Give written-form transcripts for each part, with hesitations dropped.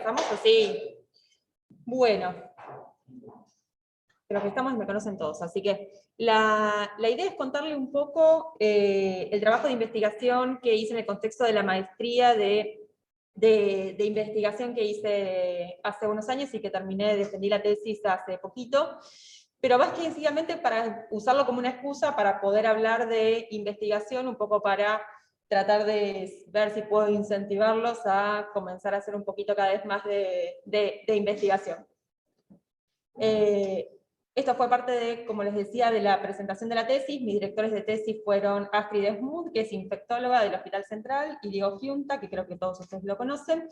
¿Estamos así? Bueno. Los que estamos me conocen todos, así que la idea es contarle un poco el trabajo de investigación que hice en el contexto de la maestría de investigación que hice hace unos años y que terminé, defendí la tesis hace poquito, pero básicamente para usarlo como una excusa para poder hablar de investigación, un poco para tratar de ver si puedo incentivarlos a comenzar a hacer un poquito cada vez más de investigación. Esto fue parte de, como les decía, de la presentación de la tesis. Mis directores de tesis fueron Astrid Esmud, que es infectóloga del Hospital Central, y Diego Giunta, que creo que todos ustedes lo conocen.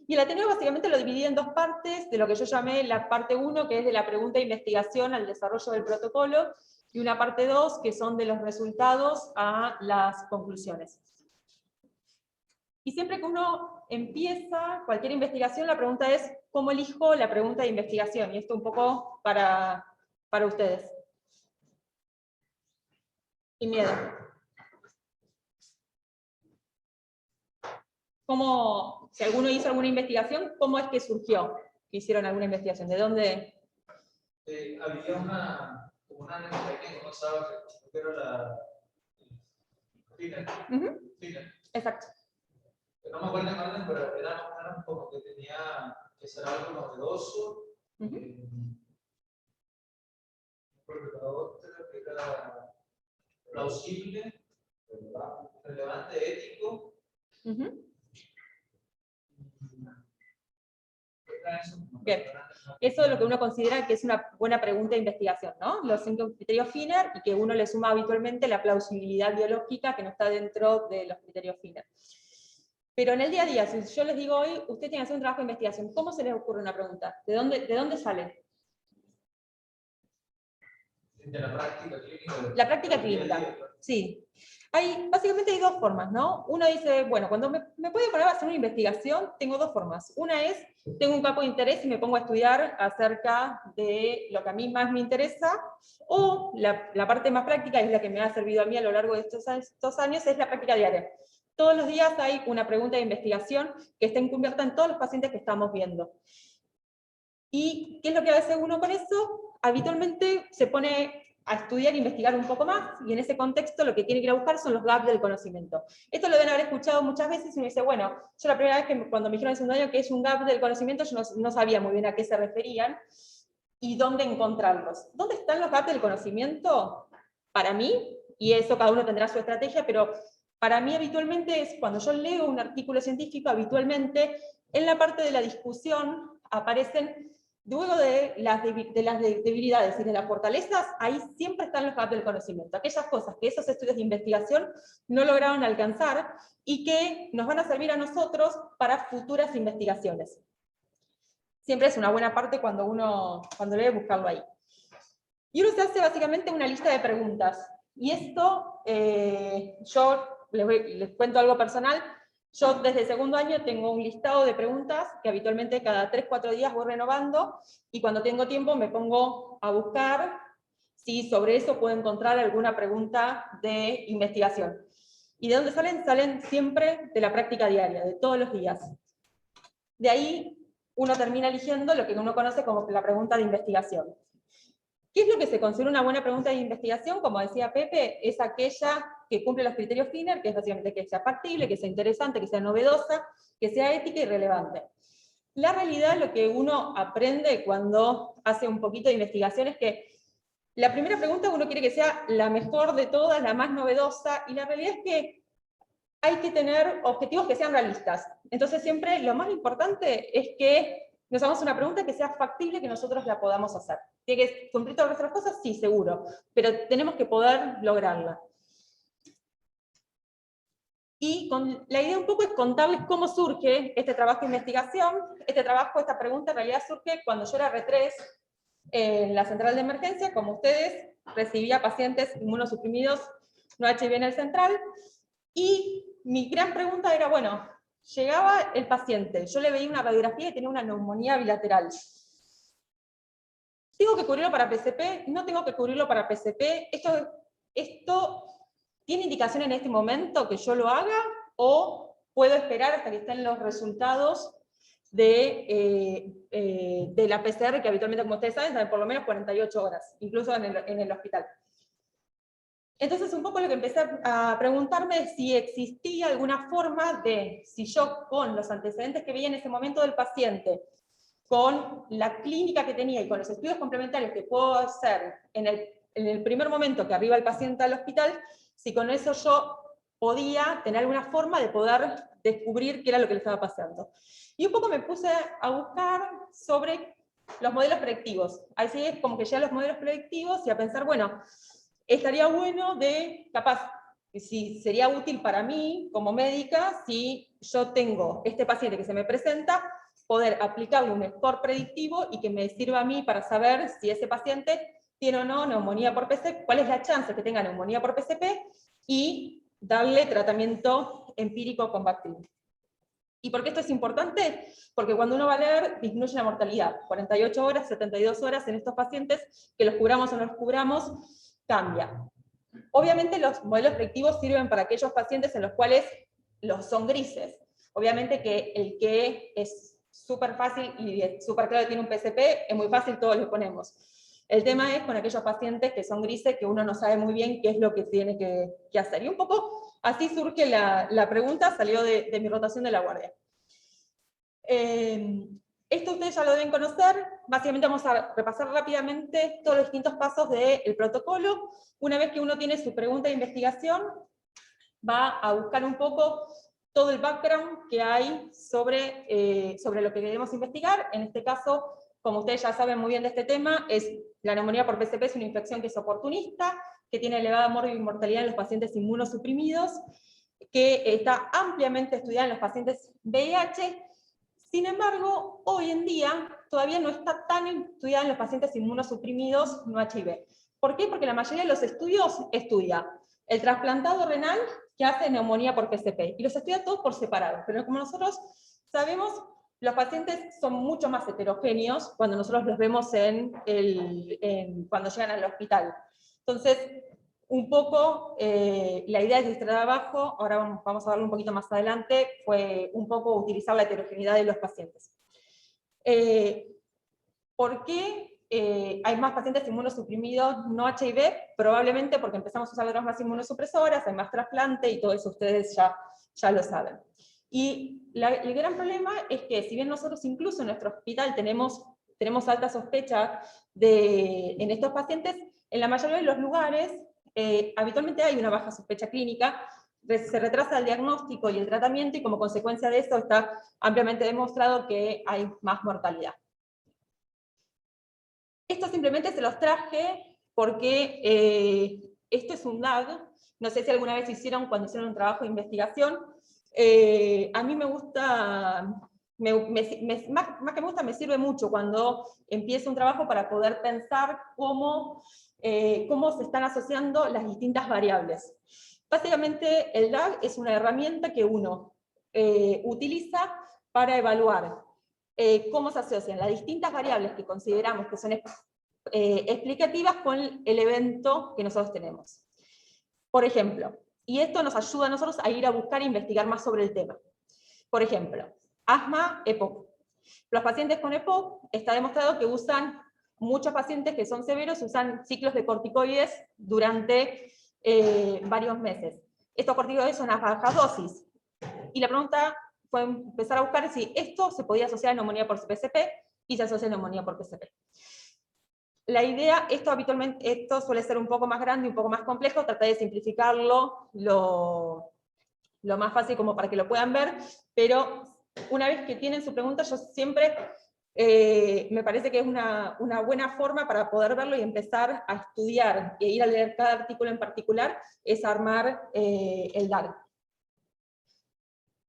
Y el Ateneo básicamente lo dividí en dos partes, de lo que yo llamé la parte 1, que es de la pregunta de investigación al desarrollo del protocolo, y una parte 2, que son de los resultados a las conclusiones. Y siempre que uno empieza cualquier investigación, la pregunta es, ¿cómo elijo la pregunta de investigación? Y esto un poco para ustedes. Y miedo. ¿Cómo, si alguno hizo alguna investigación, cómo es que surgió que hicieron alguna investigación? ¿De dónde? Había una necesidad que uno sabe que era la FINER. Exacto. No me acuerdo en orden, pero era como que tenía que ser algo novedoso. Porque la otra que era plausible, relevante, ético. Bien, eso es lo que uno considera que es una buena pregunta de investigación, ¿no? Los 5 criterios FINER, y que uno le suma habitualmente la plausibilidad biológica que no está dentro de los criterios FINER. Pero en el día a día, si yo les digo hoy, usted tiene que hacer un trabajo de investigación, ¿cómo se les ocurre una pregunta? ¿De dónde sale? De la práctica clínica. La práctica clínica, sí. Básicamente hay dos formas, ¿no? Uno dice, bueno, cuando me puedo poner a hacer una investigación, tengo dos formas. Una es, tengo un campo de interés y me pongo a estudiar acerca de lo que a mí más me interesa, o la parte más práctica, es la que me ha servido a mí a lo largo de estos años, es la práctica diaria. Todos los días hay una pregunta de investigación que está encubierta en todos los pacientes que estamos viendo. ¿Y qué es lo que hace uno con eso? Habitualmente se pone a estudiar e investigar un poco más, y en ese contexto lo que tiene que ir a buscar son los gaps del conocimiento. Esto lo deben haber escuchado muchas veces, y uno dice, bueno, yo la primera vez que cuando me dijeron en segundo año que es un gap del conocimiento, yo no sabía muy bien a qué se referían, y dónde encontrarlos. ¿Dónde están los gaps del conocimiento? Para mí, y eso cada uno tendrá su estrategia, pero para mí habitualmente es cuando yo leo un artículo científico, habitualmente en la parte de la discusión aparecen, luego de las debilidades y de las fortalezas, ahí siempre están los gaps del conocimiento, aquellas cosas que esos estudios de investigación no lograron alcanzar y que nos van a servir a nosotros para futuras investigaciones. Siempre es una buena parte cuando debe buscarlo ahí. Y uno se hace básicamente una lista de preguntas. Y esto, yo les cuento algo personal. Yo desde el segundo año tengo un listado de preguntas que habitualmente cada 3-4 días voy renovando, y cuando tengo tiempo me pongo a buscar si sobre eso puedo encontrar alguna pregunta de investigación. ¿Y de dónde salen? Salen siempre de la práctica diaria, de todos los días. De ahí uno termina eligiendo lo que uno conoce como la pregunta de investigación. ¿Qué es lo que se considera una buena pregunta de investigación? Como decía Pepe, es aquella que cumple los criterios FINER, que es básicamente que sea factible, que sea interesante, que sea novedosa, que sea ética y relevante. La realidad, lo que uno aprende cuando hace un poquito de investigación es que la primera pregunta uno quiere que sea la mejor de todas, la más novedosa, y la realidad es que hay que tener objetivos que sean realistas. Entonces siempre lo más importante es que nos hagamos una pregunta que sea factible, que nosotros la podamos hacer. ¿Tiene que cumplir todas nuestras cosas? Sí, seguro, pero tenemos que poder lograrla. Y la idea un poco es contarles cómo surge este trabajo de investigación. Esta pregunta en realidad surge cuando yo era R3 en la central de emergencia. Como ustedes, recibía pacientes inmunosuprimidos no HIV en el central, y mi gran pregunta era, bueno, llegaba el paciente, yo le veía una radiografía y tenía una neumonía bilateral. ¿Tengo que cubrirlo para PCP? ¿No tengo que cubrirlo para PCP? ¿Esto tiene indicación en este momento que yo lo haga? ¿O puedo esperar hasta que estén los resultados de la PCR, que habitualmente, como ustedes saben, saben por lo menos 48 horas, incluso en el hospital. Entonces, un poco lo que empecé a preguntarme es si existía alguna forma de, si yo con los antecedentes que veía en ese momento del paciente, con la clínica que tenía y con los estudios complementarios que puedo hacer en el primer momento que arriba el paciente al hospital, si con eso yo podía tener alguna forma de poder descubrir qué era lo que le estaba pasando. Y un poco me puse a buscar sobre los modelos predictivos. Así es como que ya los modelos predictivos y a pensar, bueno, estaría bueno de, capaz, si sería útil para mí como médica, si yo tengo este paciente que se me presenta, poder aplicarle un score predictivo y que me sirva a mí para saber si ese paciente tiene o no neumonía por PCP, cuál es la chance que tenga neumonía por PCP, y darle tratamiento empírico con Bactrim. ¿Y por qué esto es importante? Porque cuando uno va a leer, disminuye la mortalidad. 48 horas, 72 horas en estos pacientes, que los cubramos o no los cubramos, cambia. Obviamente los modelos predictivos sirven para aquellos pacientes en los cuales son grises. Obviamente que el que es súper fácil y súper claro que tiene un PCP, es muy fácil, todos lo ponemos. El tema es con aquellos pacientes que son grises, que uno no sabe muy bien qué es lo que tiene que hacer. Y un poco así surge la pregunta, salió de mi rotación de la guardia. Esto ustedes ya lo deben conocer. Básicamente vamos a repasar rápidamente todos los distintos pasos del protocolo. Una vez que uno tiene su pregunta de investigación, va a buscar un poco todo el background que hay sobre lo que queremos investigar. En este caso, como ustedes ya saben muy bien de este tema, la neumonía por PCP es una infección que es oportunista, que tiene elevada mortalidad en los pacientes inmunosuprimidos, que está ampliamente estudiada en los pacientes VIH. Sin embargo, hoy en día todavía no está tan estudiada en los pacientes inmunosuprimidos no HIV. ¿Por qué? Porque la mayoría de los estudios estudia el trasplantado renal que hace neumonía por PCP, y los estudia todos por separado, pero como nosotros sabemos, los pacientes son mucho más heterogéneos cuando nosotros los vemos cuando llegan al hospital. Entonces, un poco, la idea de este trabajo, ahora vamos a verlo un poquito más adelante, fue un poco utilizar la heterogeneidad de los pacientes. ¿Por qué hay más pacientes inmunosuprimidos no HIV? Probablemente porque empezamos a usar drogas más inmunosupresoras, hay más trasplante y todo eso ustedes ya lo saben. Y el gran problema es que si bien nosotros incluso en nuestro hospital tenemos alta sospecha en estos pacientes, en la mayoría de los lugares habitualmente hay una baja sospecha clínica, se retrasa el diagnóstico y el tratamiento, y como consecuencia de eso está ampliamente demostrado que hay más mortalidad. Esto simplemente se los traje porque esto es un DAG, no sé si alguna vez hicieron cuando hicieron un trabajo de investigación. A mí me gusta, más que me gusta, me sirve mucho cuando empiezo un trabajo para poder pensar cómo se están asociando las distintas variables. Básicamente el DAG es una herramienta que uno utiliza para evaluar cómo se asocian las distintas variables que consideramos que son explicativas con el evento que nosotros tenemos. Por ejemplo, y esto nos ayuda a nosotros a ir a buscar e investigar más sobre el tema. Por ejemplo, asma, EPOC. Los pacientes con EPOC está demostrado que muchos pacientes que son severos usan ciclos de corticoides durante varios meses. Estos corticoides son a bajas dosis. Y la pregunta fue empezar a buscar si esto se podía asociar a neumonía por PCP, y se asocia a neumonía por PCP. La idea, esto suele ser un poco más grande y un poco más complejo, traté de simplificarlo lo más fácil como para que lo puedan ver, pero una vez que tienen su pregunta, yo siempre me parece que es una buena forma para poder verlo y empezar a estudiar e ir a leer cada artículo en particular, es armar el DAG.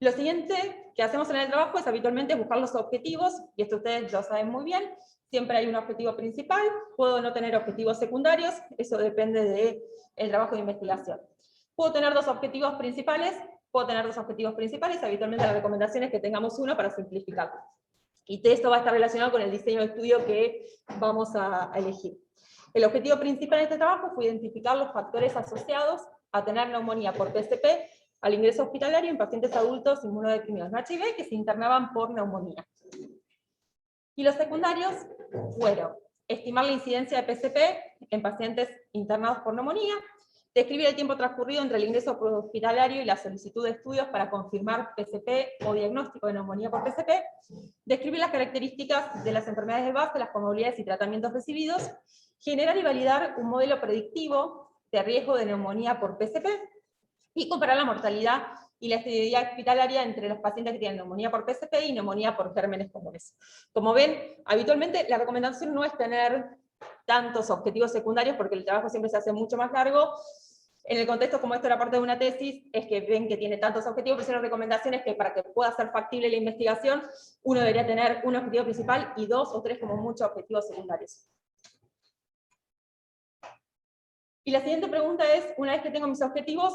Lo siguiente que hacemos en el trabajo es habitualmente buscar los objetivos, y esto ustedes lo saben muy bien. Siempre hay un objetivo principal, puedo no tener objetivos secundarios, eso depende del trabajo de investigación. Puedo tener dos objetivos principales, habitualmente la recomendación es que tengamos uno para simplificarlo. Y esto va a estar relacionado con el diseño de estudio que vamos a elegir. El objetivo principal de este trabajo fue identificar los factores asociados a tener neumonía por PCP al ingreso hospitalario en pacientes adultos inmunodeprimidos no HIV que se internaban por neumonía. Y los secundarios fueron estimar la incidencia de PCP en pacientes internados por neumonía, describir el tiempo transcurrido entre el ingreso hospitalario y la solicitud de estudios para confirmar PCP o diagnóstico de neumonía por PCP, describir las características de las enfermedades de base, las comorbilidades y tratamientos recibidos, generar y validar un modelo predictivo de riesgo de neumonía por PCP, y comparar la mortalidad y la estabilidad hospitalaria entre los pacientes que tienen neumonía por PCP y neumonía por gérmenes comunes. Como ven, habitualmente la recomendación no es tener tantos objetivos secundarios, porque el trabajo siempre se hace mucho más largo. En el contexto como esto era parte de una tesis, es que ven que tiene tantos objetivos, pero la recomendación es que para que pueda ser factible la investigación, uno debería tener un objetivo principal y 2 o 3 como mucho objetivos secundarios. Y la siguiente pregunta es, una vez que tengo mis objetivos,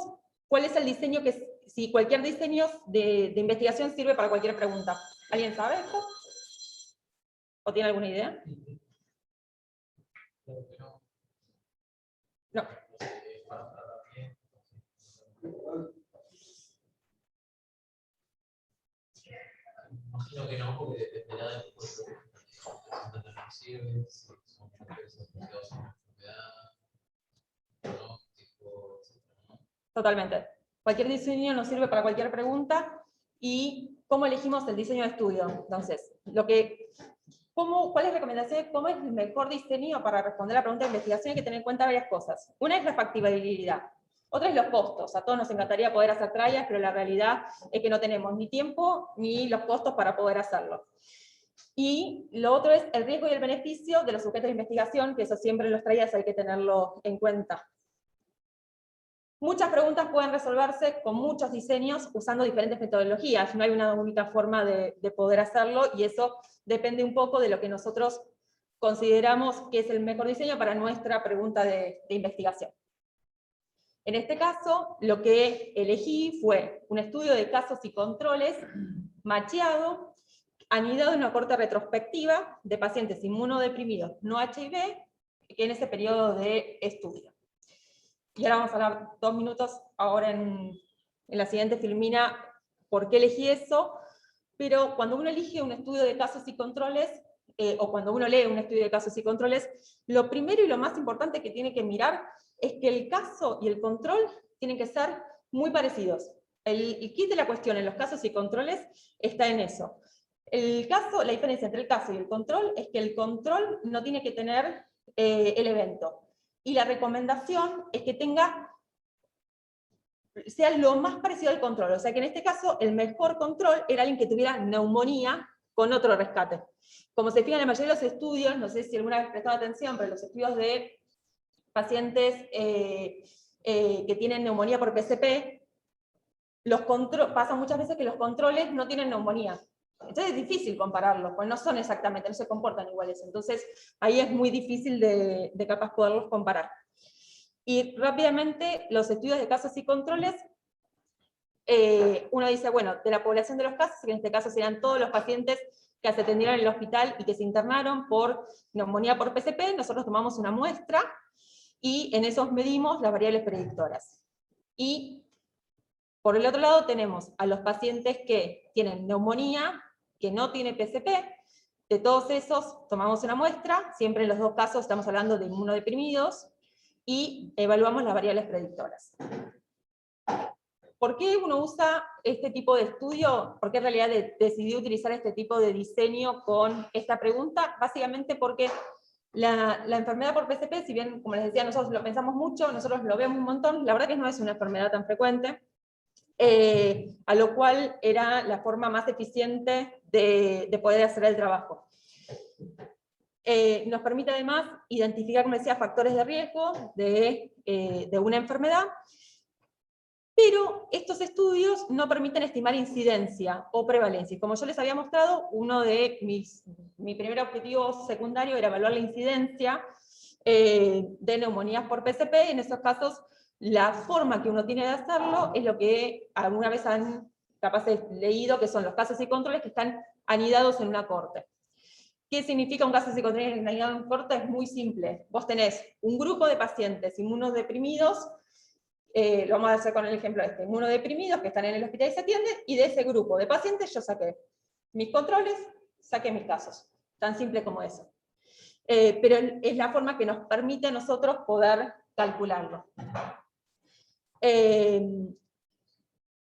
¿cuál es el diseño si cualquier diseño de investigación sirve para cualquier pregunta? ¿Alguien sabe esto? ¿O tiene alguna idea? No. Imagino que no, porque dependerá del tipo de recibes, son mujeres asociadas a una enfermedad, ¿no? Totalmente. Cualquier diseño nos sirve para cualquier pregunta. ¿Y cómo elegimos el diseño de estudio? Entonces, ¿cuál es la recomendación? ¿Cómo es el mejor diseño para responder a la pregunta de investigación? Hay que tener en cuenta varias cosas. Una es la factibilidad. Otra es los costos. A todos nos encantaría poder hacer trials, pero la realidad es que no tenemos ni tiempo ni los costos para poder hacerlo. Y lo otro es el riesgo y el beneficio de los sujetos de investigación, que eso siempre en los trials hay que tenerlo en cuenta. Muchas preguntas pueden resolverse con muchos diseños usando diferentes metodologías. No hay una única forma de poder hacerlo, y eso depende un poco de lo que nosotros consideramos que es el mejor diseño para nuestra pregunta de investigación. En este caso, lo que elegí fue un estudio de casos y controles macheado, anidado en una corte retrospectiva de pacientes inmunodeprimidos no HIV, que en ese periodo de estudio. Y ahora vamos a hablar 2 minutos, ahora en la siguiente filmina, por qué elegí eso. Pero cuando uno elige un estudio de casos y controles, o cuando uno lee un estudio de casos y controles, lo primero y lo más importante que tiene que mirar es que el caso y el control tienen que ser muy parecidos. El kit de la cuestión en los casos y controles está en eso. La diferencia entre el caso y el control es que el control no tiene que tener el evento. Y la recomendación es que sea lo más parecido al control. O sea que en este caso el mejor control era alguien que tuviera neumonía con otro rescate. Como se fijan en la mayoría de los estudios, no sé si alguna vez prestado atención, pero los estudios de pacientes que tienen neumonía por PCP, pasa muchas veces que los controles no tienen neumonía. Entonces es difícil compararlos, pues no son exactamente, no se comportan iguales. Entonces ahí es muy difícil de capaz poderlos comparar. Y rápidamente, los estudios de casos y controles, uno dice, bueno, de la población de los casos, que en este caso serían todos los pacientes que se atendieron en el hospital y que se internaron por neumonía por PCP, nosotros tomamos una muestra, y en esos medimos las variables predictoras. Y por el otro lado tenemos a los pacientes que tienen neumonía, que no tiene PCP. De todos esos tomamos una muestra, siempre en los 2 casos estamos hablando de inmunodeprimidos, y evaluamos las variables predictoras. ¿Por qué uno usa este tipo de estudio? ¿Por qué en realidad decidí utilizar este tipo de diseño con esta pregunta? Básicamente porque la enfermedad por PCP, si bien, como les decía, nosotros lo pensamos mucho, nosotros lo vemos un montón, la verdad que no es una enfermedad tan frecuente, a lo cual era la forma más eficiente de poder hacer el trabajo. Nos permite además identificar, como decía, factores de riesgo de una enfermedad, pero estos estudios no permiten estimar incidencia o prevalencia. Como yo les había mostrado, uno de mi primer objetivo secundario era evaluar la incidencia de neumonías por PCP. En esos casos, la forma que uno tiene de hacerlo es lo que alguna vez han capaz leído, que son los casos y controles que están anidados en una corte. ¿Qué significa un caso y controles anidado en una corte? Es muy simple. Vos tenés un grupo de pacientes inmunodeprimidos Lo vamos a hacer con el ejemplo este, inmunodeprimidos que están en el hospital y se atienden, y de ese grupo de pacientes yo saqué mis controles, saqué mis casos. Tan simple como eso. Pero es la forma que nos permite a nosotros poder calcularlo.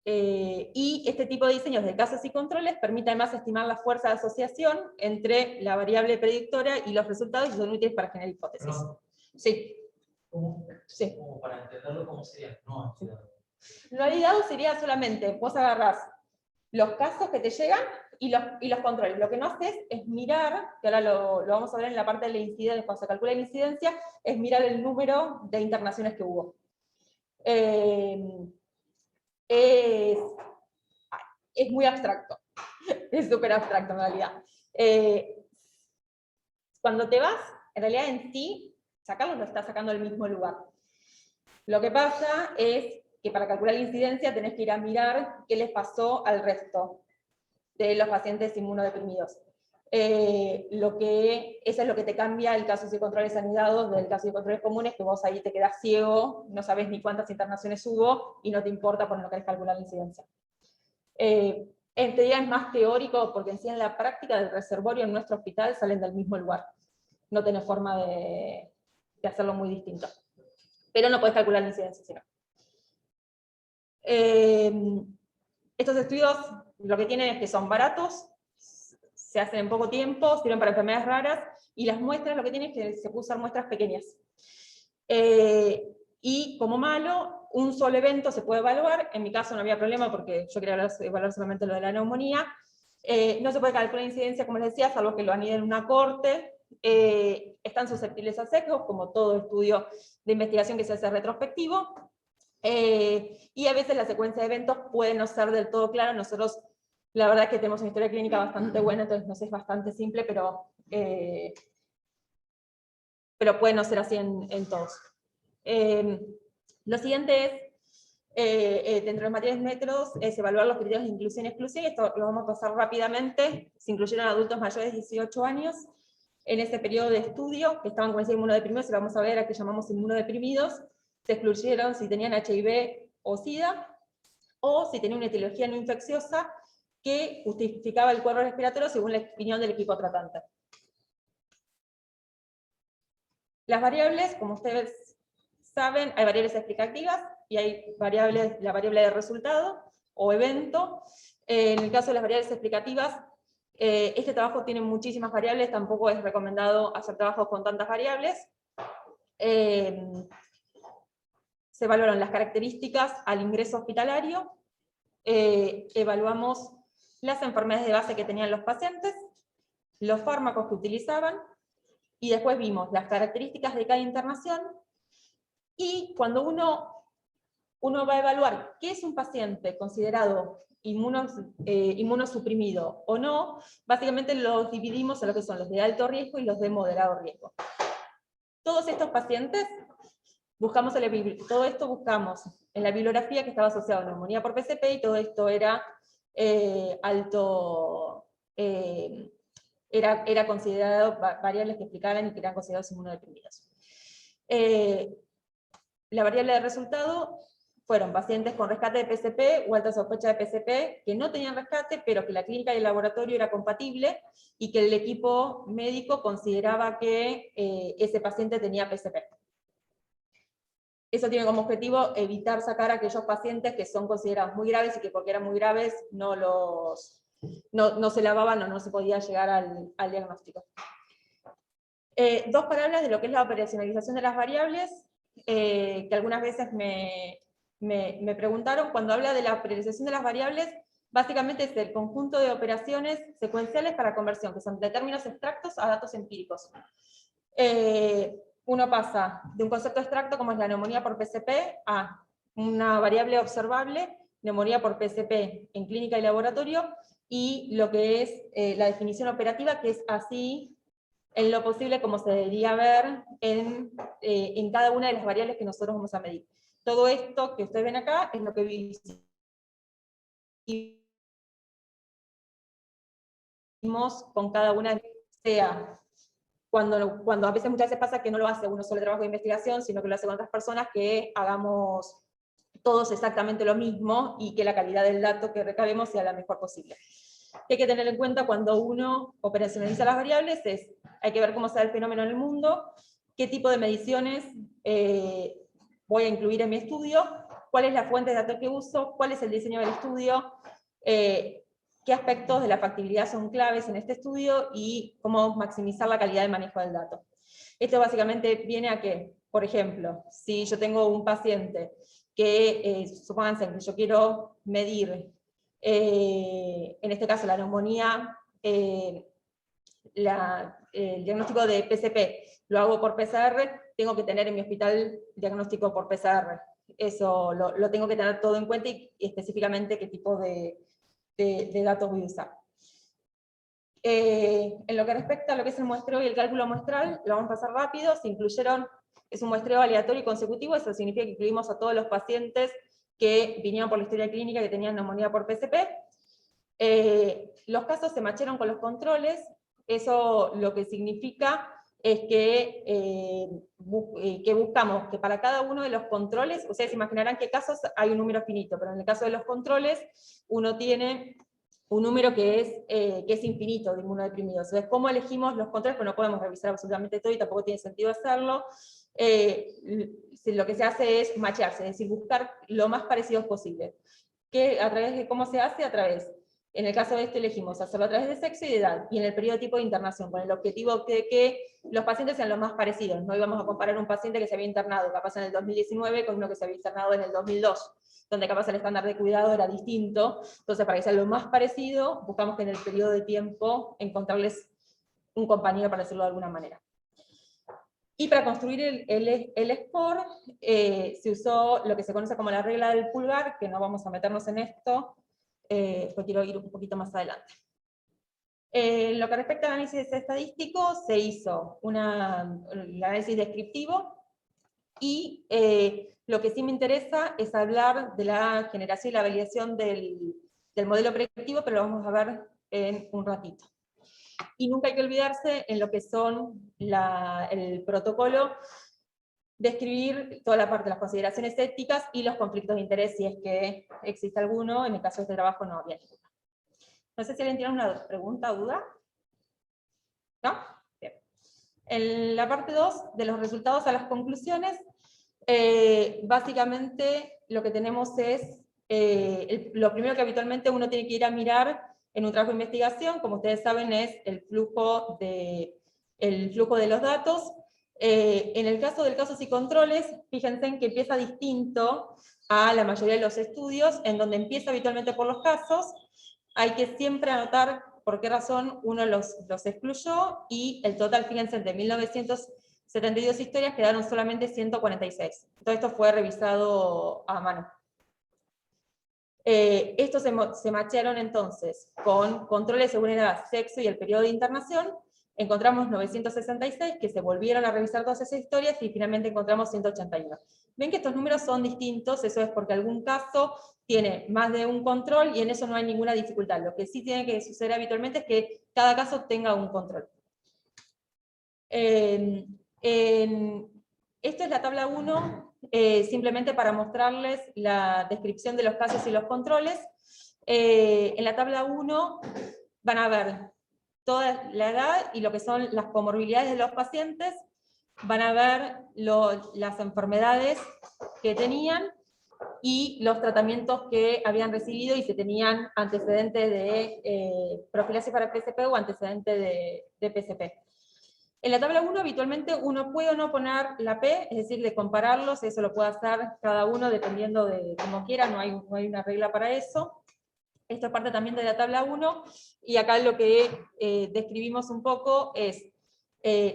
Y este tipo de diseños de casos y controles permite además estimar la fuerza de asociación entre la variable predictora y los resultados, y son útiles para generar hipótesis. Perdón. Sí. Sí. Como para entenderlo, ¿cómo sería? No, Lo validado sería solamente, vos agarrás los casos que te llegan y los controles. Lo que no haces es mirar, que ahora lo vamos a ver en la parte de la incidencia, cuando se calcula la incidencia, es mirar el número de internaciones que hubo. Es muy abstracto, es súper abstracto en realidad. Cuando te vas, en realidad en sí, sacarlos lo estás sacando del mismo lugar. Lo que pasa es que para calcular la incidencia tenés que ir a mirar qué les pasó al resto de los pacientes inmunodeprimidos. Eso es lo que te cambia el casos y controles anidados del caso y controles comunes, que vos ahí te quedás ciego, no sabés ni cuántas internaciones hubo, y no te importa por lo que querés calcular la incidencia. En teoría es más teórico, porque en sí en la práctica del reservorio en nuestro hospital salen del mismo lugar. No tenés forma de hacerlo muy distinto. Pero no podés calcular la incidencia, sino. Estos estudios lo que tienen es que son baratos, se hacen en poco tiempo, sirven para enfermedades raras, y las muestras lo que tienen es que se puede usar muestras pequeñas. Y como malo, un solo evento se puede evaluar. En mi caso no había problema porque yo quería evaluar solamente lo de la neumonía. No se puede calcular incidencia, como les decía, salvo que lo aniden en una corte. Están susceptibles a sesgos, como todo estudio de investigación que se hace retrospectivo. Y a veces la secuencia de eventos puede no ser del todo clara. Nosotros, la verdad es que tenemos una historia clínica bastante buena, entonces nos es bastante simple, pero puede no ser así en todos. Lo siguiente es, dentro de los materiales métodos, es evaluar los criterios de inclusión y exclusión. Esto lo vamos a pasar rápidamente. Se incluyeron adultos mayores de 18 años en ese periodo de estudio, que estaban, como decía, inmunodeprimidos, y vamos a ver a qué llamamos inmunodeprimidos. Se excluyeron si tenían HIV o SIDA, o si tenían una etiología no infecciosa que justificaba el cuadro respiratorio según la opinión del equipo tratante. Las variables, como ustedes saben, hay variables explicativas y hay la variable de resultado o evento. En el caso de las variables explicativas, este trabajo tiene muchísimas variables, tampoco es recomendado hacer trabajos con tantas variables. Se evaluaron las características al ingreso hospitalario, evaluamos las enfermedades de base que tenían los pacientes, los fármacos que utilizaban, y después vimos las características de cada internación, y cuando uno va a evaluar qué es un paciente considerado inmunosuprimido o no, básicamente los dividimos en lo que son los de alto riesgo y los de moderado riesgo. Todos estos pacientes, todo esto buscamos en la bibliografía que estaba asociada a neumonía por PCP, y todo esto era era considerado variables que explicaran y que eran considerados inmunodeprimidos. La variable de resultado fueron pacientes con rescate de PCP o alta sospecha de PCP que no tenían rescate, pero que la clínica y el laboratorio era compatible, y que el equipo médico consideraba que ese paciente tenía PCP. Eso tiene como objetivo evitar sacar a aquellos pacientes que son considerados muy graves y que porque eran muy graves no se lavaban o no se podía llegar al diagnóstico. Dos palabras de lo que es la operacionalización de las variables, que algunas veces me preguntaron. Cuando habla de la operacionalización de las variables, básicamente es el conjunto de operaciones secuenciales para conversión, que son de términos abstractos a datos empíricos. Uno pasa de un concepto abstracto, como es la neumonía por PCP, a una variable observable, neumonía por PCP en clínica y laboratorio, y lo que es la definición operativa, que es así, en lo posible, como se debería ver en cada una de las variables que nosotros vamos a medir. Todo esto que ustedes ven acá es lo que vimos con cada una, sea cuando muchas veces pasa que no lo hace uno solo trabajo de investigación, sino que lo hace con otras personas, que hagamos todos exactamente lo mismo y que la calidad del dato que recabemos sea la mejor posible. Que hay que tener en cuenta cuando uno operacionaliza las variables es, hay que ver cómo se da el fenómeno en el mundo, qué tipo de mediciones voy a incluir en mi estudio, cuál es la fuente de datos que uso, cuál es el diseño del estudio, qué aspectos de la factibilidad son claves en este estudio y cómo maximizar la calidad de manejo del dato. Esto básicamente viene a que, por ejemplo, si yo tengo un paciente que, supónganse que yo quiero medir, en este caso la neumonía, el diagnóstico de PCP, lo hago por PCR, tengo que tener en mi hospital diagnóstico por PCR. Eso lo tengo que tener todo en cuenta y específicamente qué tipo de datos voy a usar. En lo que respecta a lo que es el muestreo y el cálculo muestral, lo vamos a pasar rápido. Se incluyeron, es un muestreo aleatorio y consecutivo, eso significa que incluimos a todos los pacientes que vinieron por la historia clínica que tenían neumonía por PCP. Los casos se macharon con los controles, eso lo que significa es que buscamos que para cada uno de los controles, ustedes imaginarán que casos hay un número finito, pero en el caso de los controles, uno tiene un número que es infinito de inmunodeprimidos. Entonces, ¿cómo elegimos los controles? Pues no podemos revisar absolutamente todo y tampoco tiene sentido hacerlo. Lo que se hace es machearse, es decir, buscar lo más parecidos posible. ¿A través de cómo se hace? A través, en el caso de este elegimos hacerlo a través de sexo y de edad, y en el periodo de tipo de internación, con el objetivo de que los pacientes sean los más parecidos. No íbamos a comparar un paciente que se había internado capaz en el 2019 con uno que se había internado en el 2002, donde capaz el estándar de cuidado era distinto. Entonces, para que sea lo más parecido, buscamos que en el periodo de tiempo encontrarles un compañero, para decirlo de alguna manera. Y para construir el score, se usó lo que se conoce como la regla del pulgar, que no vamos a meternos en esto, pues quiero ir un poquito más adelante. Lo que respecta al análisis estadístico, se hizo el análisis descriptivo, y lo que sí me interesa es hablar de la generación y la validación del modelo predictivo, pero lo vamos a ver en un ratito. Y nunca hay que olvidarse en lo que son el protocolo, describir toda la parte de las consideraciones éticas y los conflictos de interés, si es que existe alguno. En el caso de este trabajo no había ninguno. No sé si alguien tiene una pregunta o duda. ¿No? Bien. En la parte 2, de los resultados a las conclusiones, básicamente lo que tenemos es, lo primero que habitualmente uno tiene que ir a mirar en un trabajo de investigación, como ustedes saben, es el flujo de los datos. En el caso del casos y controles, fíjense en que empieza distinto a la mayoría de los estudios, en donde empieza habitualmente por los casos. Hay que siempre anotar por qué razón uno los excluyó, y el total, fíjense, de 1972 historias quedaron solamente 146. Todo esto fue revisado a mano. Estos se machearon entonces con controles según edad, sexo y el periodo de internación. Encontramos 966 que se volvieron a revisar todas esas historias y finalmente encontramos 181. Ven que estos números son distintos, eso es porque algún caso tiene más de un control y en eso no hay ninguna dificultad. Lo que sí tiene que suceder habitualmente es que cada caso tenga un control. Esto es la tabla 1, simplemente para mostrarles la descripción de los casos y los controles. En la tabla 1 van a ver toda la edad y lo que son las comorbilidades de los pacientes, van a ver las enfermedades que tenían y los tratamientos que habían recibido y si tenían antecedentes de profilaxis para PCP o antecedentes de PCP. En la tabla 1 habitualmente uno puede o no poner la P, es decir, de compararlos, eso lo puede hacer cada uno dependiendo de cómo quiera, no hay una regla para eso. Esto es parte también de la tabla 1, y acá lo que describimos un poco es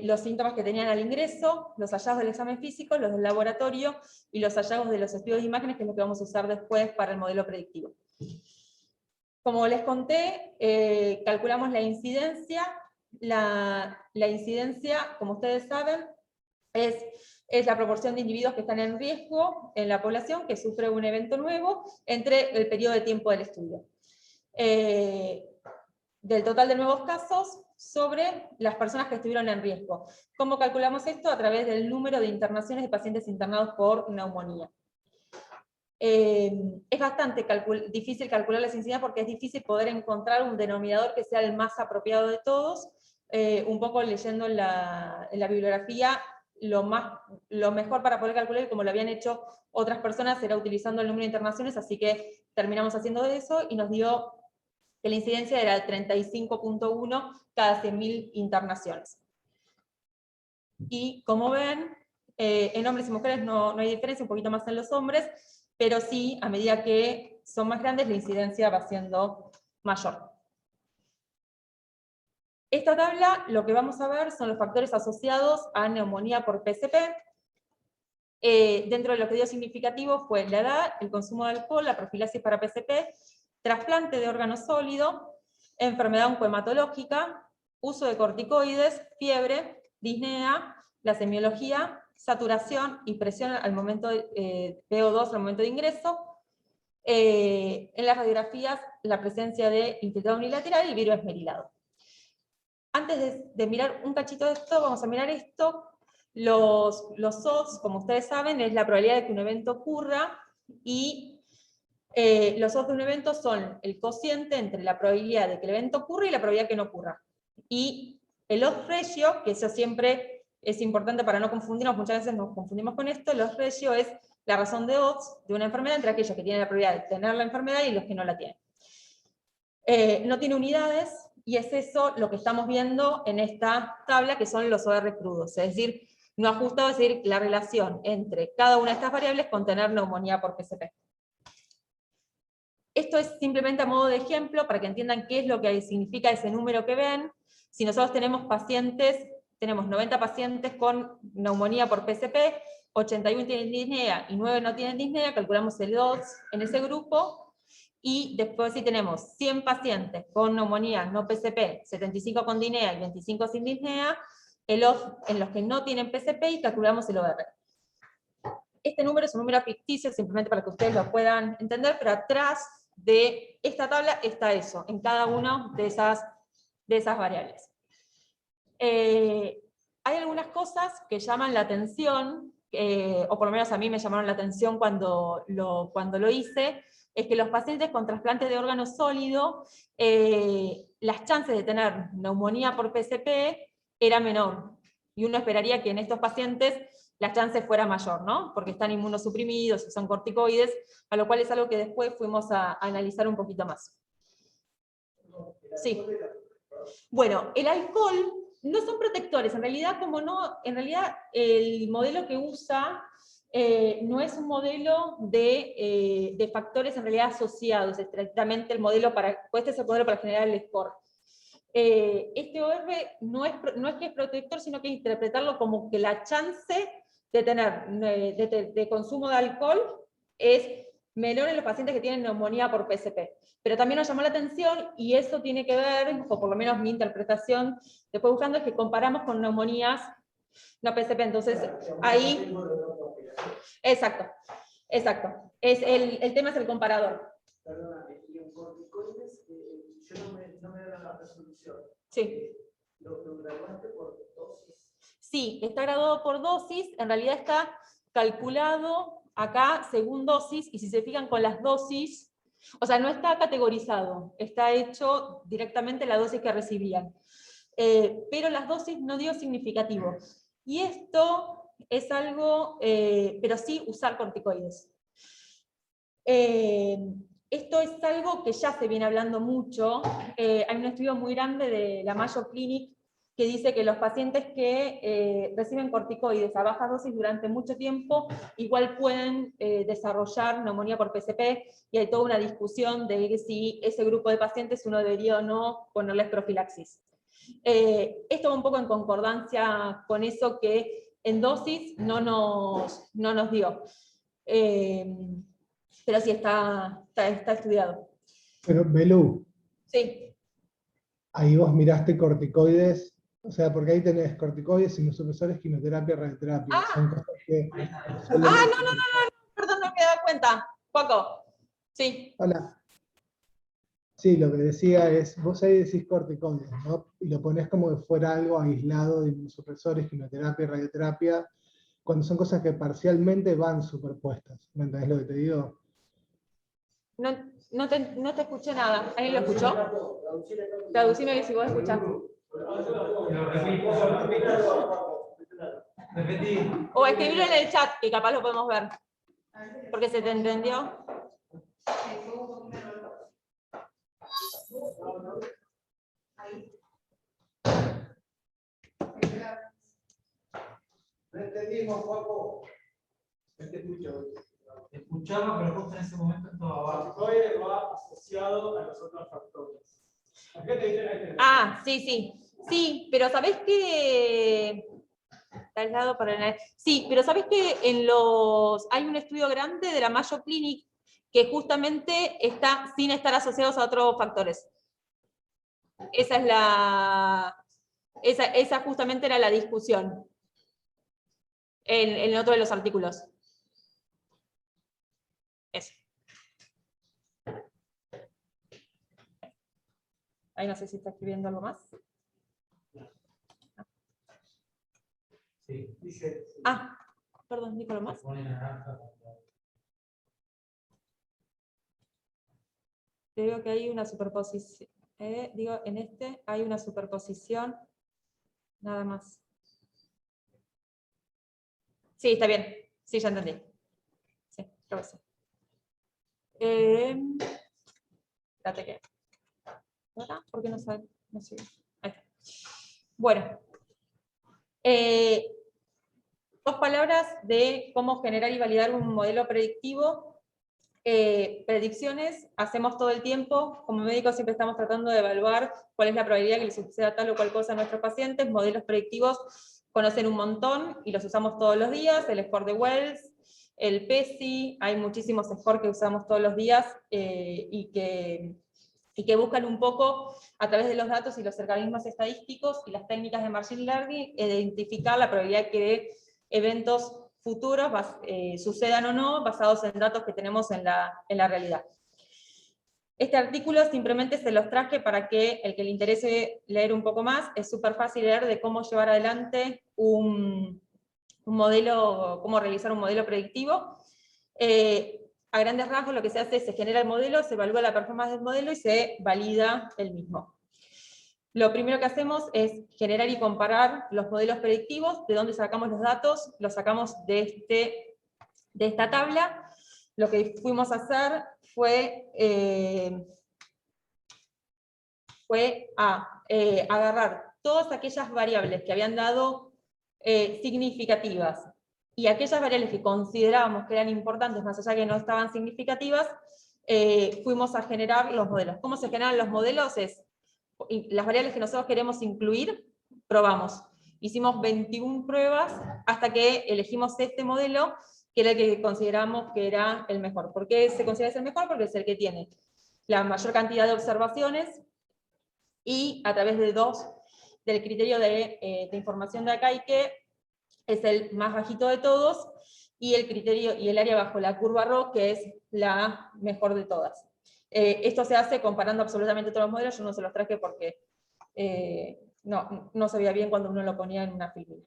los síntomas que tenían al ingreso, los hallazgos del examen físico, los del laboratorio, y los hallazgos de los estudios de imágenes, que es lo que vamos a usar después para el modelo predictivo. Como les conté, calculamos la incidencia. La incidencia, como ustedes saben, es la proporción de individuos que están en riesgo en la población que sufre un evento nuevo entre el periodo de tiempo del estudio. Del total de nuevos casos sobre las personas que estuvieron en riesgo. ¿Cómo calculamos esto? A través del número de internaciones de pacientes internados por neumonía. Es bastante difícil calcular la sensibilidad porque es difícil poder encontrar un denominador que sea el más apropiado de todos. Un poco leyendo en la bibliografía, lo mejor para poder calcular, como lo habían hecho otras personas, era utilizando el número de internaciones, así que terminamos haciendo eso y nos dio que la incidencia era 35.1 cada 100.000 internaciones. Y como ven, en hombres y mujeres no hay diferencia, un poquito más en los hombres, pero sí, a medida que son más grandes, la incidencia va siendo mayor. Esta tabla, lo que vamos a ver son los factores asociados a neumonía por PCP. Dentro de lo que dio significativo fue la edad, el consumo de alcohol, la profilaxis para PCP, trasplante de órgano sólido, enfermedad oncohematológica, uso de corticoides, fiebre, disnea, la semiología, saturación y presión al momento de PO2 al momento de ingreso. En las radiografías, la presencia de infiltrado unilateral y virus esmerilado. Antes de mirar un cachito de esto, vamos a mirar esto. Los odds, como ustedes saben, es la probabilidad de que un evento ocurra, y los odds de un evento son el cociente entre la probabilidad de que el evento ocurra y la probabilidad de que no ocurra. Y el odds ratio, que eso siempre es importante para no confundirnos, muchas veces nos confundimos con esto, el odds ratio es la razón de odds de una enfermedad entre aquellos que tienen la probabilidad de tener la enfermedad y los que no la tienen. No tiene unidades, y es eso lo que estamos viendo en esta tabla, que son los OR crudos, es decir, no ajustado, es decir, la relación entre cada una de estas variables con tener neumonía por PCP. Esto es simplemente a modo de ejemplo, para que entiendan qué es lo que significa ese número que ven. Si nosotros tenemos pacientes, tenemos 90 pacientes con neumonía por PCP, 81 tienen disnea y 9 no tienen disnea, calculamos el odds en ese grupo. Y después si tenemos 100 pacientes con neumonía no PCP, 75 con disnea y 25 sin disnea, el odds en los que no tienen PCP, y calculamos el OR. Este número es un número ficticio, simplemente para que ustedes lo puedan entender, pero atrás de esta tabla está eso, en cada una de esas variables. Hay algunas cosas que llaman la atención, o por lo menos a mí me llamaron la atención cuando lo hice, es que los pacientes con trasplante de órgano sólido, las chances de tener neumonía por PCP era menor. Y uno esperaría que en estos pacientes las chances fuera mayor, ¿no? Porque están inmunosuprimidos, usan corticoides, a lo cual es algo que después fuimos a analizar un poquito más. Sí. Bueno, el alcohol no son protectores, en realidad el modelo que usa no es un modelo de factores en realidad asociados, estrictamente el modelo este es el modelo para generar el score. Este OR no es que es protector, sino que interpretarlo como que la chance de tener de consumo de alcohol es menor en los pacientes que tienen neumonía por PCP. Pero también nos llamó la atención, y eso tiene que ver, o por lo menos mi interpretación, después buscando, es que comparamos con neumonías no PCP, entonces ahí... Exacto. El tema es el comparador. Perdóname, y en corticoides, yo no me da la resolución. Sí. ¿Lo graduaste por dosis? Sí, está graduado por dosis, en realidad está calculado acá según dosis, y si se fijan con las dosis, o sea, no está categorizado, está hecho directamente la dosis que recibían. Pero las dosis no dio significativo. Y esto es algo, pero sí usar corticoides. Esto es algo que ya se viene hablando mucho. Hay un estudio muy grande de la Mayo Clinic que dice que los pacientes que reciben corticoides a bajas dosis durante mucho tiempo igual pueden desarrollar neumonía por PCP, y hay toda una discusión de si ese grupo de pacientes uno debería o no ponerles profilaxis. Esto va un poco en concordancia con eso que en dosis no nos dio. Pero sí está estudiado. Pero, Belú, Sí. ahí vos miraste corticoides, o sea, porque ahí tenés corticoides, inmunosupresores, quimioterapia, radioterapia. Son cosas que... No, perdón, no me daba cuenta. Poco. Sí. Hola. Sí, lo que decía es, vos ahí decís corticoides, ¿no? Y lo ponés como que fuera algo aislado de inmunosupresores, quimioterapia, radioterapia, cuando son cosas que parcialmente van superpuestas. ¿Me entendés lo que te digo? No te escuché nada. ¿Alguien lo escuchó? Traducime si vos escuchás. Repetí. O escribirlo en el chat, que capaz lo podemos ver. Porque se te entendió. No entendimos, Juaco. No te escucho. Escuchaba, pero justo en ese momento estaba abajo. Corticoide va asociado a los otros factores. Ah, sí. Sí, pero ¿sabés qué? Está aislado para el... Sí, pero ¿sabés que hay un estudio grande de la Mayo Clinic que justamente está sin estar asociados a otros factores? Esa justamente era la discusión en otro de los artículos. Eso. Ahí no sé si está escribiendo algo más. Sí. Dice. Ah, perdón, ¿dijo algo más? Pone naranja. Creo que hay una superposición. En este hay una superposición. Nada más. Sí, está bien. Sí, ya entendí. Sí, creo que sí. Espérate que. ¿Ahora? ¿Por qué no sale? No sigue. Ahí está. Bueno. Dos palabras de cómo generar y validar un modelo predictivo. Predicciones hacemos todo el tiempo. Como médicos siempre estamos tratando de evaluar cuál es la probabilidad que le suceda tal o cual cosa a nuestros pacientes. Modelos predictivos conocen un montón y los usamos todos los días. El score de Wells, el PESI, hay muchísimos scores que usamos todos los días y que buscan un poco, a través de los datos y los algoritmos estadísticos y las técnicas de Machine Learning, identificar la probabilidad que eventos futuros sucedan o no, basados en datos que tenemos en la realidad. Este artículo simplemente se los traje para que el que le interese leer un poco más, es súper fácil leer de cómo llevar adelante un modelo, cómo realizar un modelo predictivo. A grandes rasgos lo que se hace es se genera el modelo, se evalúa la performance del modelo y se valida el mismo. Lo primero que hacemos es generar y comparar los modelos predictivos. ¿De dónde sacamos los datos? Los sacamos de esta tabla. Lo que fuimos a hacer fue agarrar todas aquellas variables que habían dado significativas y aquellas variables que considerábamos que eran importantes, más allá que no estaban significativas, fuimos a generar los modelos. ¿Cómo se generan los modelos? Las variables que nosotros queremos incluir, probamos. Hicimos 21 pruebas hasta que elegimos este modelo, que era el que consideramos que era el mejor. ¿Por qué se considera el mejor? Porque es el que tiene la mayor cantidad de observaciones y a través del criterio de información de Akaike, es el más bajito de todos, y el criterio y el área bajo la curva RO, que es la mejor de todas. Esto se hace comparando absolutamente todos los modelos. Yo no se los traje porque no se veía bien cuando uno lo ponía en una filmina.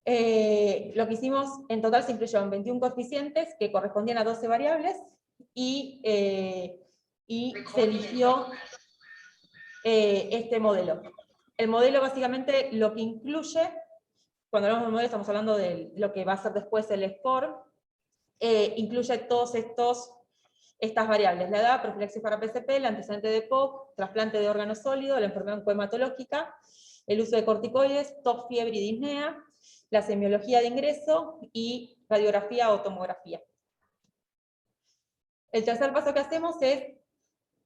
Lo que hicimos en total se incluyeron 21 coeficientes que correspondían a 12 variables y se eligió este modelo. El modelo básicamente lo que incluye, cuando hablamos de modelo estamos hablando de lo que va a ser después el score, incluye todos estas variables: la edad, profilaxis para PCP, el antecedente de POC, trasplante de órgano sólido, la enfermedad oncohematológica, el uso de corticoides, tos, fiebre y disnea, la semiología de ingreso y radiografía o tomografía. El tercer paso que hacemos es,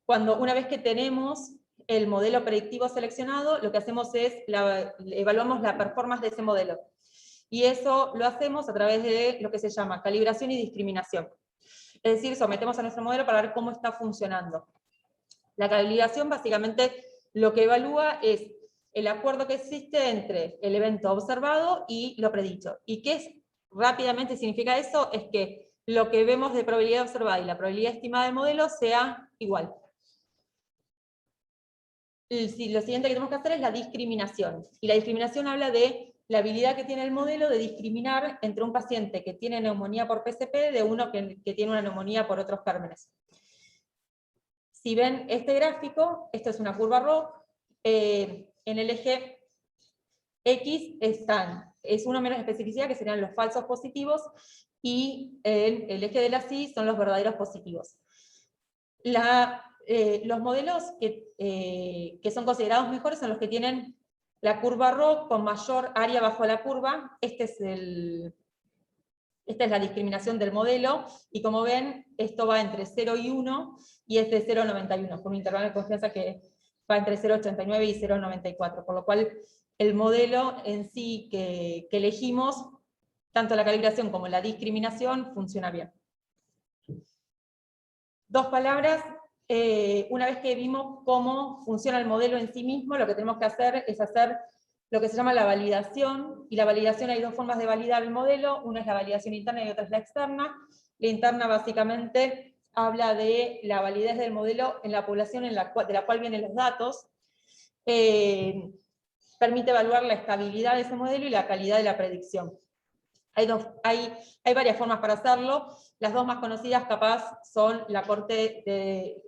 una vez que tenemos el modelo predictivo seleccionado, lo que hacemos es evaluamos la performance de ese modelo. Y eso lo hacemos a través de lo que se llama calibración y discriminación. Es decir, sometemos a nuestro modelo para ver cómo está funcionando. La calibración básicamente lo que evalúa es el acuerdo que existe entre el evento observado y lo predicho. ¿Y qué rápidamente significa eso? Es que lo que vemos de probabilidad observada y la probabilidad estimada del modelo sea igual. Lo siguiente que tenemos que hacer es la discriminación. Y la discriminación habla de la habilidad que tiene el modelo de discriminar entre un paciente que tiene neumonía por PCP de uno que tiene una neumonía por otros gérmenes. Si ven este gráfico, esto es una curva ROC, en el eje X es uno menos especificidad, que serían los falsos positivos, y en el eje de la Y son los verdaderos positivos. Los modelos que son considerados mejores son los que tienen la curva ROC con mayor área bajo la curva. Esta es la discriminación del modelo, y como ven, esto va entre 0 y 1, y es de 0,91, con un intervalo de confianza que va entre 0,89 y 0,94, por lo cual el modelo en sí que elegimos, tanto la calibración como la discriminación, funciona bien. Dos palabras, una vez que vimos cómo funciona el modelo en sí mismo, lo que tenemos que hacer es hacer lo que se llama la validación, y la validación hay dos formas de validar el modelo, una es la validación interna y otra es la externa. La interna básicamente habla de la validez del modelo en la población de la cual vienen los datos, permite evaluar la estabilidad de ese modelo y la calidad de la predicción. Hay varias formas para hacerlo. Las dos más conocidas capaz son la corte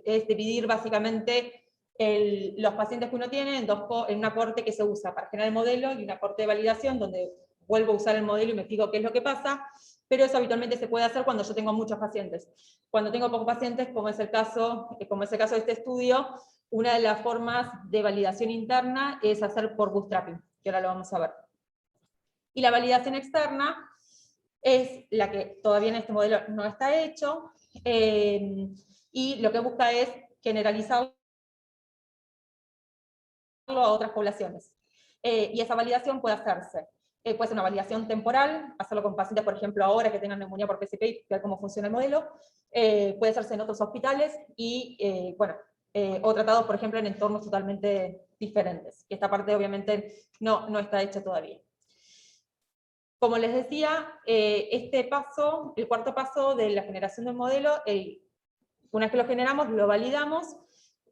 es dividir básicamente los pacientes que uno tiene en una corte que se usa para generar el modelo y una corte de validación donde vuelvo a usar el modelo y me fijo qué es lo que pasa, pero eso habitualmente se puede hacer cuando yo tengo muchos pacientes. Cuando tengo pocos pacientes, como es el caso de este estudio, una de las formas de validación interna es hacer por bootstrapping, que ahora lo vamos a ver. Y la validación externa es la que todavía en este modelo no está hecho, y lo que busca es generalizarlo a otras poblaciones. Y esa validación puede hacerse. Puede ser una validación temporal, hacerlo con pacientes, por ejemplo, ahora que tengan neumonía por PCP y ver cómo funciona el modelo. Puede hacerse en otros hospitales y, o tratados, por ejemplo, en entornos totalmente diferentes. Y esta parte, obviamente, no está hecha todavía. Como les decía, este paso, el cuarto paso de la generación del modelo, una vez que lo generamos, lo validamos,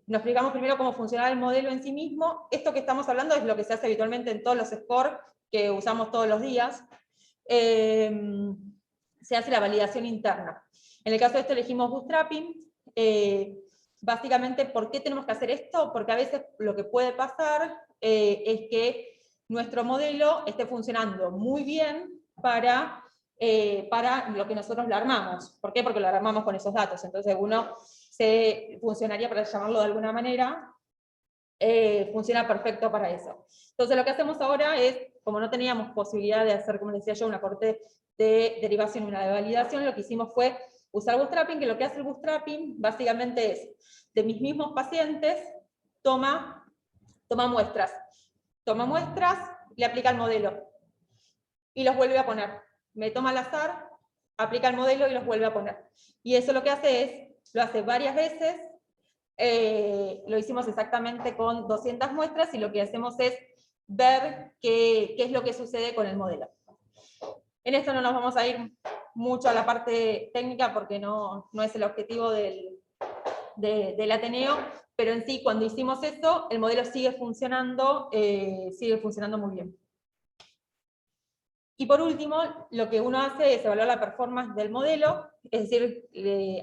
nos explicamos primero cómo funciona el modelo en sí mismo. Esto que estamos hablando es lo que se hace habitualmente en todos los scores que usamos todos los días. Se hace la validación interna. En el caso de esto elegimos bootstrapping. Básicamente, ¿por qué tenemos que hacer esto? Porque a veces lo que puede pasar es que nuestro modelo esté funcionando muy bien para lo que nosotros lo armamos. ¿Por qué? Porque lo armamos con esos datos. Entonces uno funcionaría, para llamarlo de alguna manera, funciona perfecto para eso. Entonces lo que hacemos ahora es, como no teníamos posibilidad de hacer, como les decía yo, una corte de derivación y una de validación, lo que hicimos fue usar bootstrapping, que lo que hace el bootstrapping básicamente es, de mis mismos pacientes, toma muestras, le aplica el modelo, y los vuelve a poner. Me toma al azar, aplica el modelo y los vuelve a poner. Y eso lo que hace es, lo hace varias veces, lo hicimos exactamente con 200 muestras, y lo que hacemos es ver qué es lo que sucede con el modelo. En esto no nos vamos a ir mucho a la parte técnica, porque no es el objetivo del Ateneo, pero en sí, cuando hicimos esto, el modelo sigue funcionando muy bien. Y por último, lo que uno hace es evaluar la performance del modelo, es decir,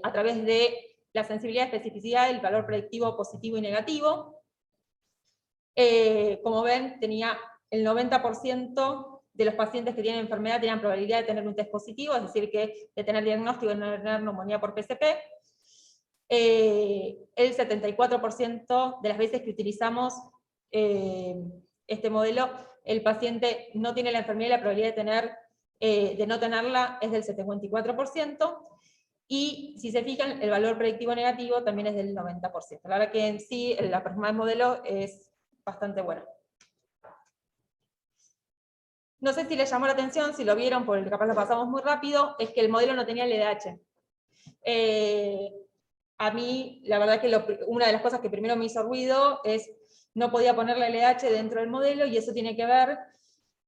a través de la sensibilidad, especificidad, el valor predictivo positivo y negativo. Como ven, tenía el 90% de los pacientes que tienen enfermedad tenían probabilidad de tener un test positivo, es decir, de tener diagnóstico de no tener neumonía por PCP. El 74% de las veces que utilizamos este modelo, el paciente no tiene la enfermedad y la probabilidad de no tenerla es del 74%, y si se fijan, el valor predictivo negativo también es del 90%. La verdad que en sí, la performance del modelo es bastante buena. No sé si les llamó la atención, si lo vieron, porque capaz lo pasamos muy rápido, es que el modelo no tenía LDH. A mí, la verdad que una de las cosas que primero me hizo ruido es no podía poner la LDH dentro del modelo, y eso tiene que ver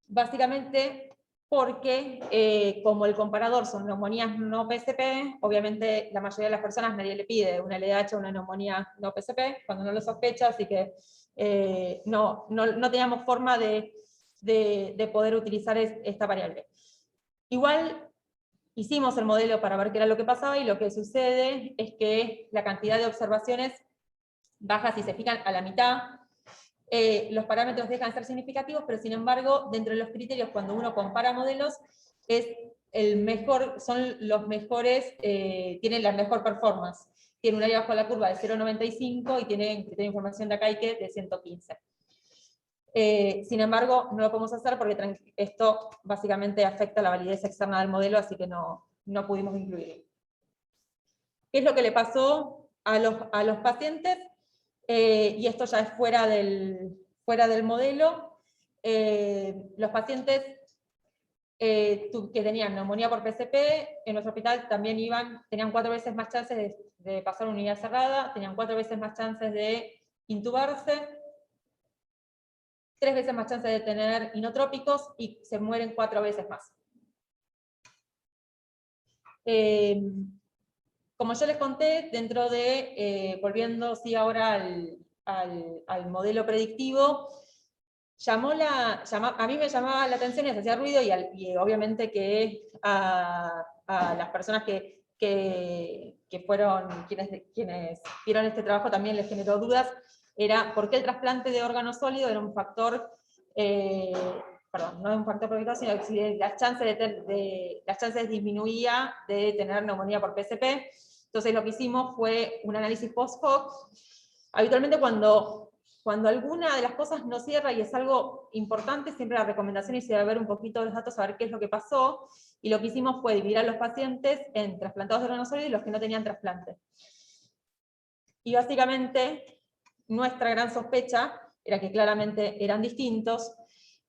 básicamente porque como el comparador son neumonías no PCP, obviamente la mayoría de las personas nadie le pide una LDH o una neumonía no PCP, cuando no lo sospecha, así que no teníamos forma de de poder utilizar esta variable. Igual hicimos el modelo para ver qué era lo que pasaba, y lo que sucede es que la cantidad de observaciones baja, si se fijan, a la mitad. Los parámetros dejan de ser significativos, pero sin embargo, dentro de los criterios, cuando uno compara modelos, son los mejores, tienen la mejor performance. Tiene un área bajo la curva de 0,95 y tiene criterio de información de Akaike de 115. Sin embargo, no lo podemos hacer porque esto básicamente afecta la validez externa del modelo, así que no pudimos incluirlo. ¿Qué es lo que le pasó a los pacientes? Y esto ya es fuera del modelo. Los pacientes que tenían neumonía por PCP, en nuestro hospital también tenían 4 veces más chances de pasar a una unidad cerrada, tenían 4 veces más chances de intubarse, 3 veces más chances de tener inotrópicos, y se mueren 4 veces más. Como yo les conté, dentro de, volviendo sí ahora al modelo predictivo, a mí me llamaba la atención y se hacía ruido, y obviamente que a las personas que fueron quienes vieron este trabajo también les generó dudas, era por qué el trasplante de órgano sólido era un factor, perdón, no es un factor predictor, sino que si las chances disminuía de tener neumonía por PCP. Entonces lo que hicimos fue un análisis post-hoc. Habitualmente cuando alguna de las cosas no cierra y es algo importante, siempre la recomendación es ir a ver un poquito de los datos, a ver qué es lo que pasó, y lo que hicimos fue dividir a los pacientes en trasplantados de órgano sólido y los que no tenían trasplante. Y básicamente nuestra gran sospecha era que claramente eran distintos,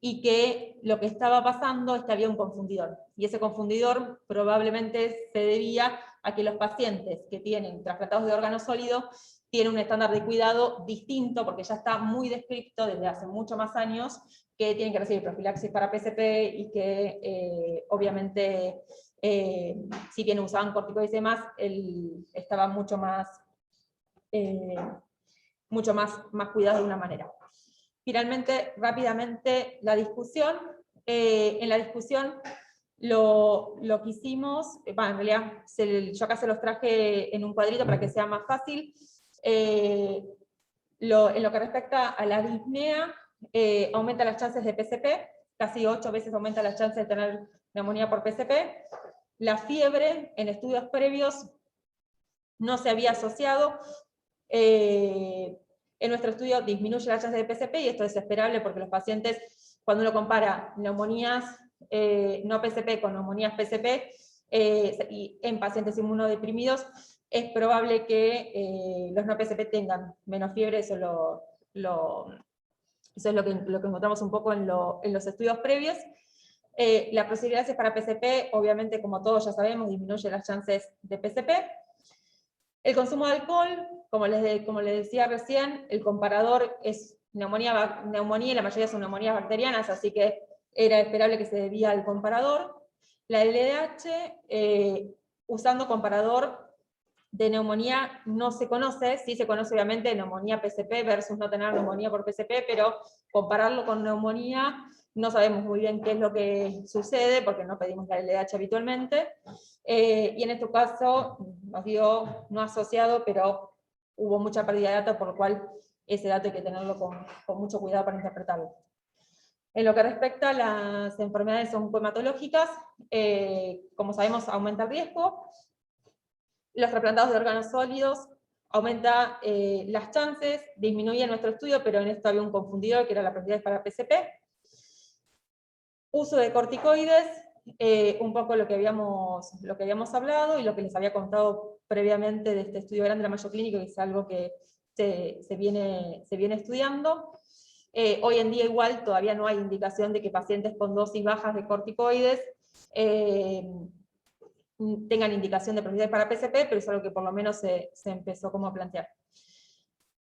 y que lo que estaba pasando es que había un confundidor, y ese confundidor probablemente se debía a que los pacientes que tienen trasplantados de órgano sólido tienen un estándar de cuidado distinto, porque ya está muy descrito desde hace muchos más años que tienen que recibir profilaxis para PCP, y que obviamente si bien usaban corticoides y demás, estaba mucho más cuidado de una manera. Finalmente, rápidamente, la discusión. En la discusión lo que hicimos, en realidad yo acá se los traje en un cuadrito para que sea más fácil. En lo que respecta a la disnea, aumenta las chances de PCP, casi 8 veces aumenta las chances de tener neumonía por PCP. La fiebre, en estudios previos, no se había asociado. En nuestro estudio disminuye la chance de PCP, y esto es esperable porque los pacientes, cuando uno compara neumonías no PCP con neumonías PCP, y en pacientes inmunodeprimidos, es probable que los no PCP tengan menos fiebre. Eso es lo que encontramos un poco en los estudios previos. La posibilidad es para PCP, obviamente, como todos ya sabemos, disminuye las chances de PCP. El consumo de alcohol, como les decía recién, el comparador es neumonía, y la mayoría son neumonías bacterianas, así que era esperable que se debía al comparador. La LDH, usando comparador de neumonía, no se conoce. Sí se conoce obviamente neumonía PCP versus no tener neumonía por PCP, pero compararlo con neumonía no sabemos muy bien qué es lo que sucede, porque no pedimos la LDH habitualmente. Y en este caso nos dio no asociado, pero hubo mucha pérdida de datos, por lo cual ese dato hay que tenerlo con mucho cuidado para interpretarlo. En lo que respecta a las enfermedades oncohematológicas, como sabemos, aumenta el riesgo. Los trasplantados de órganos sólidos aumenta las chances, disminuye en nuestro estudio, pero en esto había un confundidor que era la propiedad para PCP. Uso de corticoides, un poco lo que habíamos hablado y lo que les había contado previamente de este estudio grande de la Mayo Clínico, que es algo que se viene estudiando. Hoy en día igual todavía no hay indicación de que pacientes con dosis bajas de corticoides tengan indicación de propiedades para PCP, pero es algo que por lo menos se empezó como a plantear.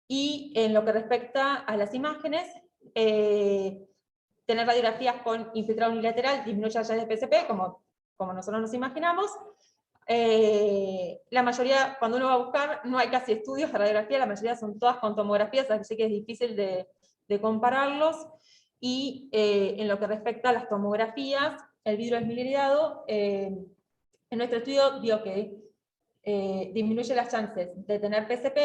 Y en lo que respecta a las imágenes, tener radiografías con infiltrado unilateral disminuye las chances de PCP, como nosotros nos imaginamos. La mayoría, cuando uno va a buscar, no hay casi estudios de radiografía, la mayoría son todas con tomografías, así que es difícil de compararlos. y en lo que respecta a las tomografías, el vidrio esmerilado, en nuestro estudio dio que disminuye las chances de tener PSP.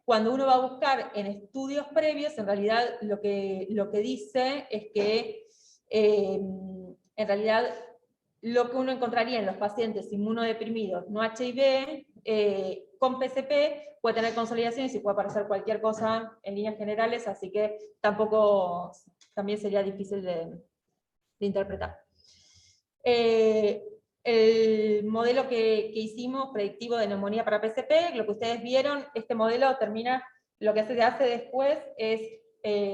Cuando uno va a buscar en estudios previos, en realidad lo que dice es que en realidad lo que uno encontraría en los pacientes inmunodeprimidos no HIV, con PSP puede tener consolidaciones y puede aparecer cualquier cosa en líneas generales, así que tampoco, también sería difícil de interpretar. El modelo que hicimos, predictivo de neumonía para PSP, lo que ustedes vieron, este modelo termina, lo que se hace después es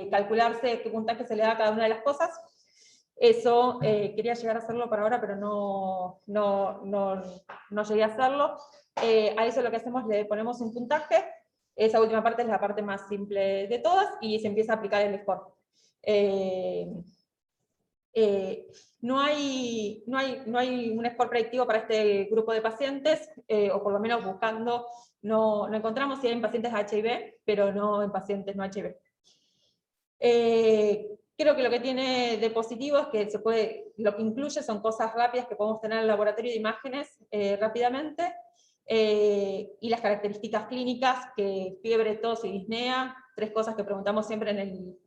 calcularse qué puntaje se le da a cada una de las cosas. Eso quería llegar a hacerlo para ahora, pero no llegué a hacerlo. A eso lo que hacemos, le ponemos un puntaje, esa última parte es la parte más simple de todas, y se empieza a aplicar el score. No hay un score predictivo para este grupo de pacientes, o por lo menos buscando, no encontramos si hay en pacientes HIV, pero no en pacientes no HIV. Creo que lo que tiene de positivo es que lo que incluye son cosas rápidas que podemos tener en el laboratorio de imágenes rápidamente, y las características clínicas, que fiebre, tos y disnea, 3 cosas que preguntamos siempre en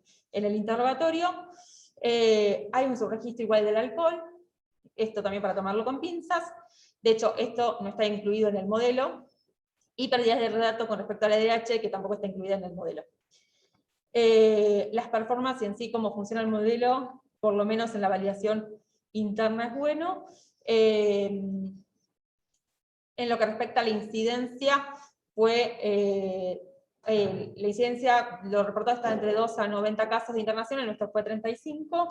el interrogatorio. Hay un subregistro igual del alcohol, esto también para tomarlo con pinzas. De hecho, esto no está incluido en el modelo, y pérdidas de datos con respecto al ADH, que tampoco está incluida en el modelo. Las performances en sí, cómo funciona el modelo, por lo menos en la validación interna es bueno. En lo que respecta a la incidencia, la incidencia, lo reportado está entre 2 a 90 casos de internación, en nuestro fue 35.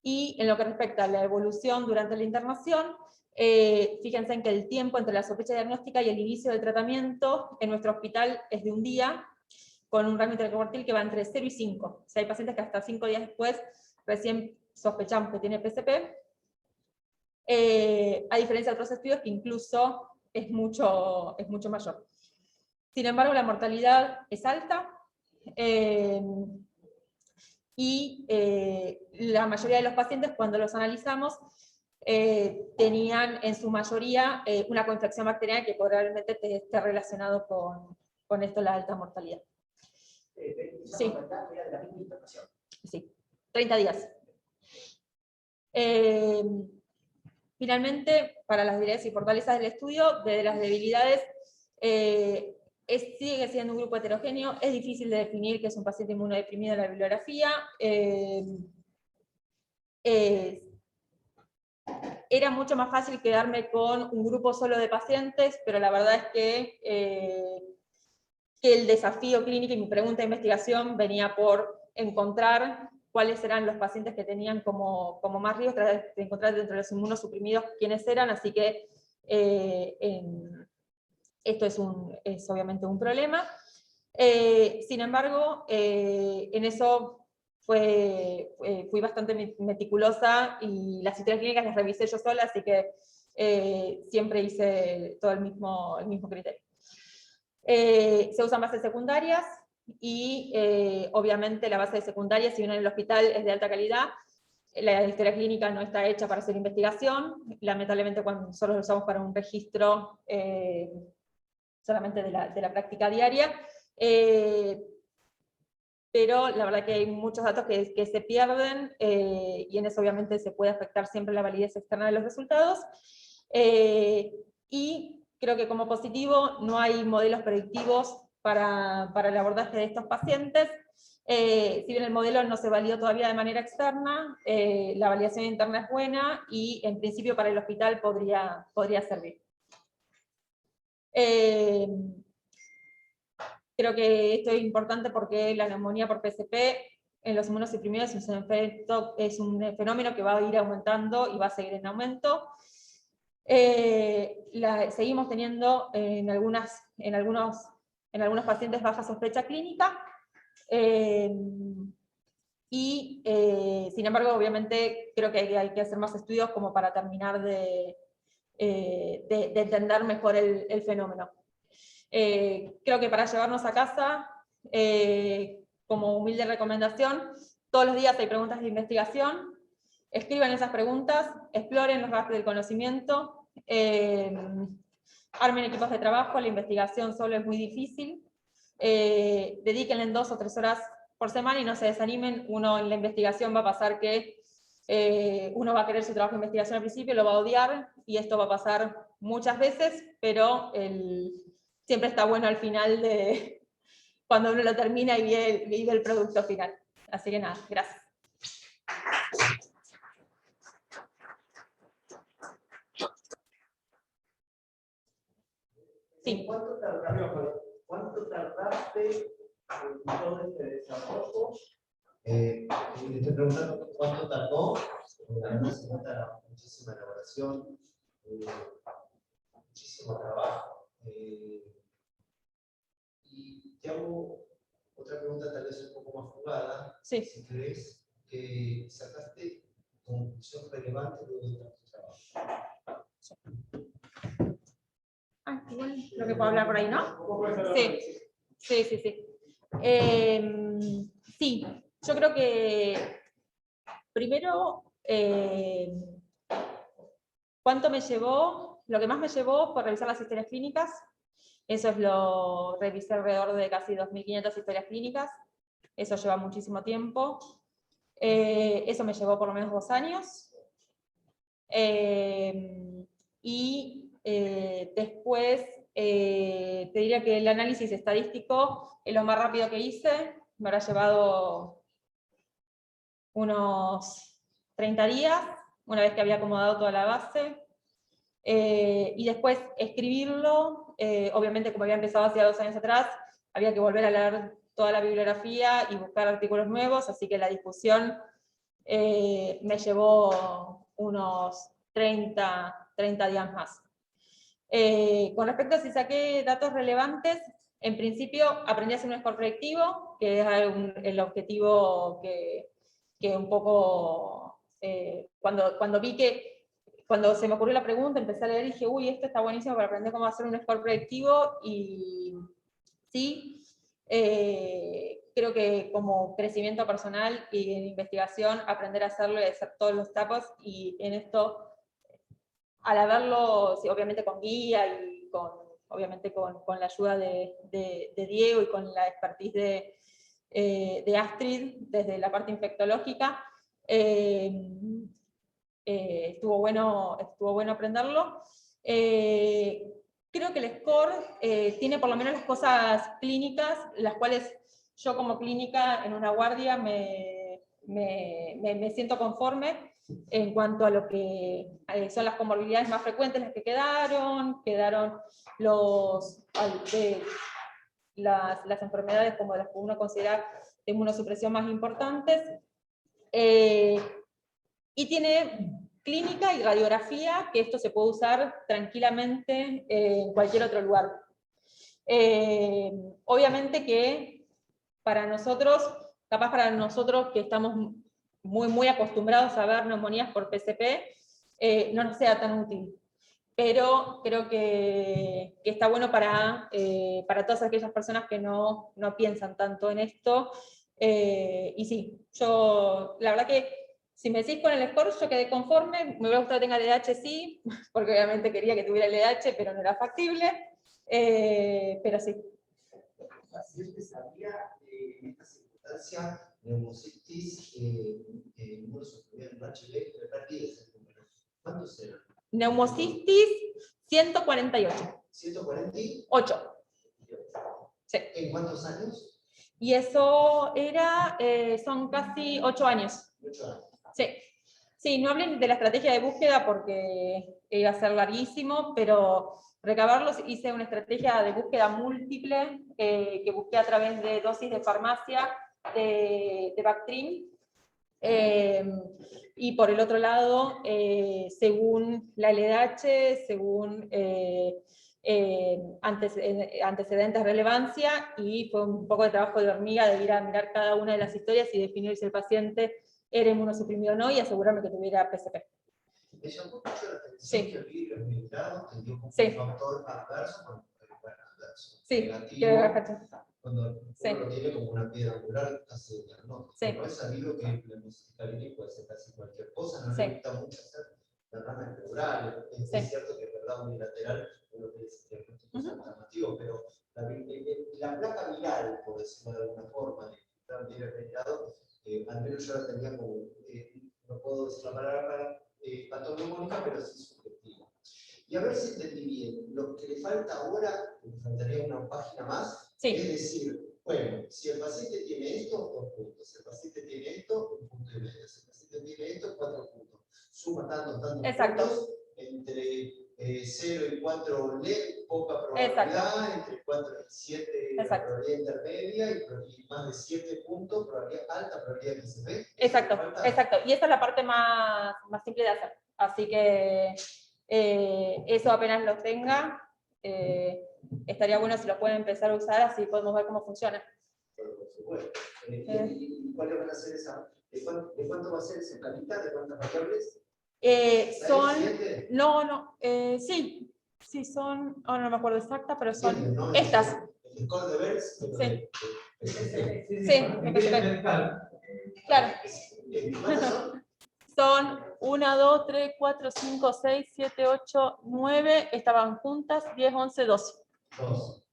Y en lo que respecta a la evolución durante la internación, fíjense en que el tiempo entre la sospecha diagnóstica y el inicio del tratamiento en nuestro hospital es de un día, con un rango intercuartil que va entre 0 y 5. O sea, hay pacientes que hasta 5 días después recién sospechamos que tiene PSP. A diferencia de otros estudios que incluso es mucho mayor. Sin embargo, la mortalidad es alta, y la mayoría de los pacientes, cuando los analizamos, tenían en su mayoría una coinfección bacteriana que probablemente esté relacionado con esto, la alta mortalidad. Sí. Sí, 30 días. Finalmente, para las debilidades y fortalezas del estudio, de las debilidades, sigue siendo un grupo heterogéneo, es difícil de definir que es un paciente inmunodeprimido en la bibliografía. Era mucho más fácil quedarme con un grupo solo de pacientes, pero la verdad es que el desafío clínico y mi pregunta de investigación venía por encontrar cuáles eran los pacientes que tenían como más riesgo, tratar de encontrar dentro de los inmunosuprimidos quiénes eran, así que esto es obviamente un problema. Sin embargo, en eso fui bastante meticulosa, y las historias clínicas las revisé yo sola, así que siempre hice todo el mismo criterio. Se usan bases secundarias, y obviamente la base de secundaria, si uno en el hospital es de alta calidad, la historia clínica no está hecha para hacer investigación, lamentablemente cuando solo lo usamos para un registro solamente de la práctica diaria, pero la verdad que hay muchos datos que se pierden, y en eso obviamente se puede afectar siempre la validez externa de los resultados. Y creo que como positivo no hay modelos predictivos para el abordaje de estos pacientes. Si bien el modelo no se validó todavía de manera externa, la validación interna es buena, y en principio para el hospital podría servir. Creo que esto es importante porque la neumonía por PSP en los inmunosuprimidos es un fenómeno que va a ir aumentando y va a seguir en aumento. Seguimos teniendo en algunos pacientes baja sospecha clínica, y sin embargo, obviamente, creo que hay que hacer más estudios como para terminar de entender mejor el fenómeno. Creo que para llevarnos a casa, como humilde recomendación, Todos los días hay preguntas de investigación. Escriban esas preguntas, exploren los rastros del conocimiento, armen equipos de trabajo, la investigación solo es muy difícil. Dedíquenle 2 o 3 horas por semana y no se desanimen. Uno en la investigación va a pasar que uno va a querer su trabajo de investigación al principio, lo va a odiar, y esto va a pasar muchas veces, pero siempre está bueno al final, cuando uno lo termina y ve el producto final. Así que nada, gracias. Sí. ¿Cuánto tardaste en todo este desarrollo? Le estoy preguntando cuánto tardó, porque se nota muchísima elaboración, muchísimo trabajo. Y te hago otra pregunta tal vez un poco más jugada. Sí. Si crees que sacaste conclusión relevante de tanto trabajo. Igual lo que puedo hablar por ahí, ¿no? Sí, sí, sí, sí. Sí, yo creo que primero, ¿cuánto me llevó? Lo que más me llevó fue revisar las historias clínicas. Eso revisé alrededor de casi 2.500 historias clínicas. Eso lleva muchísimo tiempo. Eso me llevó por lo menos 2 años. Y después te diría que el análisis estadístico es lo más rápido que hice. Me habrá llevado unos 30 días, una vez que había acomodado toda la base. Y después escribirlo, obviamente como había empezado hace 2 años atrás, había que volver a leer toda la bibliografía y buscar artículos nuevos, así que la discusión me llevó unos 30 días más. Con respecto a si saqué datos relevantes, en principio aprendí a hacer un score predictivo, que es el objetivo que un poco, cuando se me ocurrió la pregunta, empecé a leer y dije, uy, esto está buenísimo para aprender cómo hacer un score predictivo, y sí, creo que como crecimiento personal y en investigación, aprender a hacerlo y hacer todos los tapos, y en esto, al haberlo, sí, obviamente con guía y obviamente con la ayuda de Diego y con la expertise de Astrid desde la parte infectológica, estuvo bueno aprenderlo. Creo que el score tiene por lo menos las cosas clínicas, las cuales yo como clínica en una guardia me siento conforme en cuanto a lo que son las comorbilidades más frecuentes, las que quedaron las enfermedades como las que uno considera de inmunosupresión más importantes. Y tiene clínica y radiografía, que esto se puede usar tranquilamente en cualquier otro lugar. Obviamente que para nosotros que estamos muy acostumbrados a ver neumonías por PCP, no nos sea tan útil. Pero creo que está bueno para todas aquellas personas que no piensan tanto en esto. Y sí, yo la verdad que si me decís con el score, yo quedé conforme. Me hubiera gustado que tenga LDH, sí, porque obviamente quería que tuviera LDH, pero no era factible. Pero sí. Así es que sabía en esta circunstancia neumocitis, inmunosupresión en HIV, repartidas el número. ¿Cuántos eran? Neumocitis 148. 148. Sí. ¿En cuántos años? Y eso son casi 8 años. 8 años. Sí. Sí, no hablen de la estrategia de búsqueda porque iba a ser larguísimo, pero recabarlos, hice una estrategia de búsqueda múltiple que busqué a través de dosis de farmacia de Bactrim. Y por el otro lado, según la LDH, según antecedentes de relevancia, y fue un poco de trabajo de hormiga de ir a mirar cada una de las historias y definir si el paciente era inmunosuprimido o no, y asegurarme que tuviera PCP. Me llamó mucho la atención Sí. que el vidrio miligrado te dio como Sí. un factor adverso con el adverso. Sí, negativo, Cuando Sí. uno lo tiene como una piedra angular, hace diagnóstico. Sí. No es sabido que la música lírica puede ser casi cualquier cosa, no Sí. le gusta mucho hacer las ramas neurales. Sí. Es cierto que es verdad unilateral, uno que dice diagnósticos alternativos, pero la placa viral, por decirlo de alguna forma, al menos yo la tenía como, no puedo decir la palabra patognomónica, pero sí subjetiva. Y a ver si entendí bien, lo que le falta ahora, me faltaría una página más, Sí. es decir, bueno, si el paciente tiene esto, 2 puntos, si el paciente tiene esto, 1,5 punto, si el paciente tiene esto, 4 puntos. Suma tantos Exacto. puntos, entre 0 y 4 poca Exacto. probabilidad, entre 4 y 7 Exacto. probabilidad intermedia, y más de 7 puntos, alta probabilidad que se ve. Exacto, exacto. Y esa es la parte más simple de hacer. Así que eso apenas lo tenga, estaría bueno si lo pueden empezar a usar, así podemos ver cómo funciona. Por supuesto. ¿Y cuáles van a ser de cuánto va a ser esa planita? ¿De cuántas variables? Son, ¿7? no, sí, son, ahora no me acuerdo exacta, pero son 7, ¿no? estas. El score de Bers. Sí. Sí, Claro. ¿cuántas son? Son 1, 2, 3, 4, 5, 6, 7, 8, 9, estaban juntas, 10, 11, 12. 2.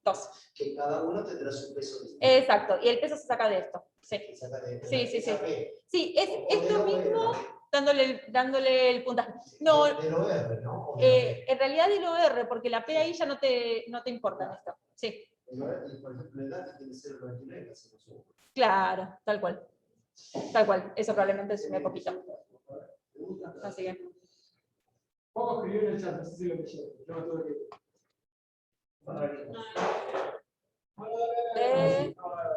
Que cada uno tendrá su peso distinto. Exacto, y el peso se saca de esto. Sí, Se saca de sí. esa P. Sí, es O esto del mismo OR. dándole el puntaje. No, Del OR, ¿no? O de la P. en realidad del OR, porque la P ahí ya no te importa en esto. Sí, El OR, por ejemplo, el DAT tiene 0,99, así no sube. claro, tal cual. Tal cual, eso probablemente sume poquito. Así que. Poco escribió en el chat, no sé si lo leyeron. Yo no tuve que.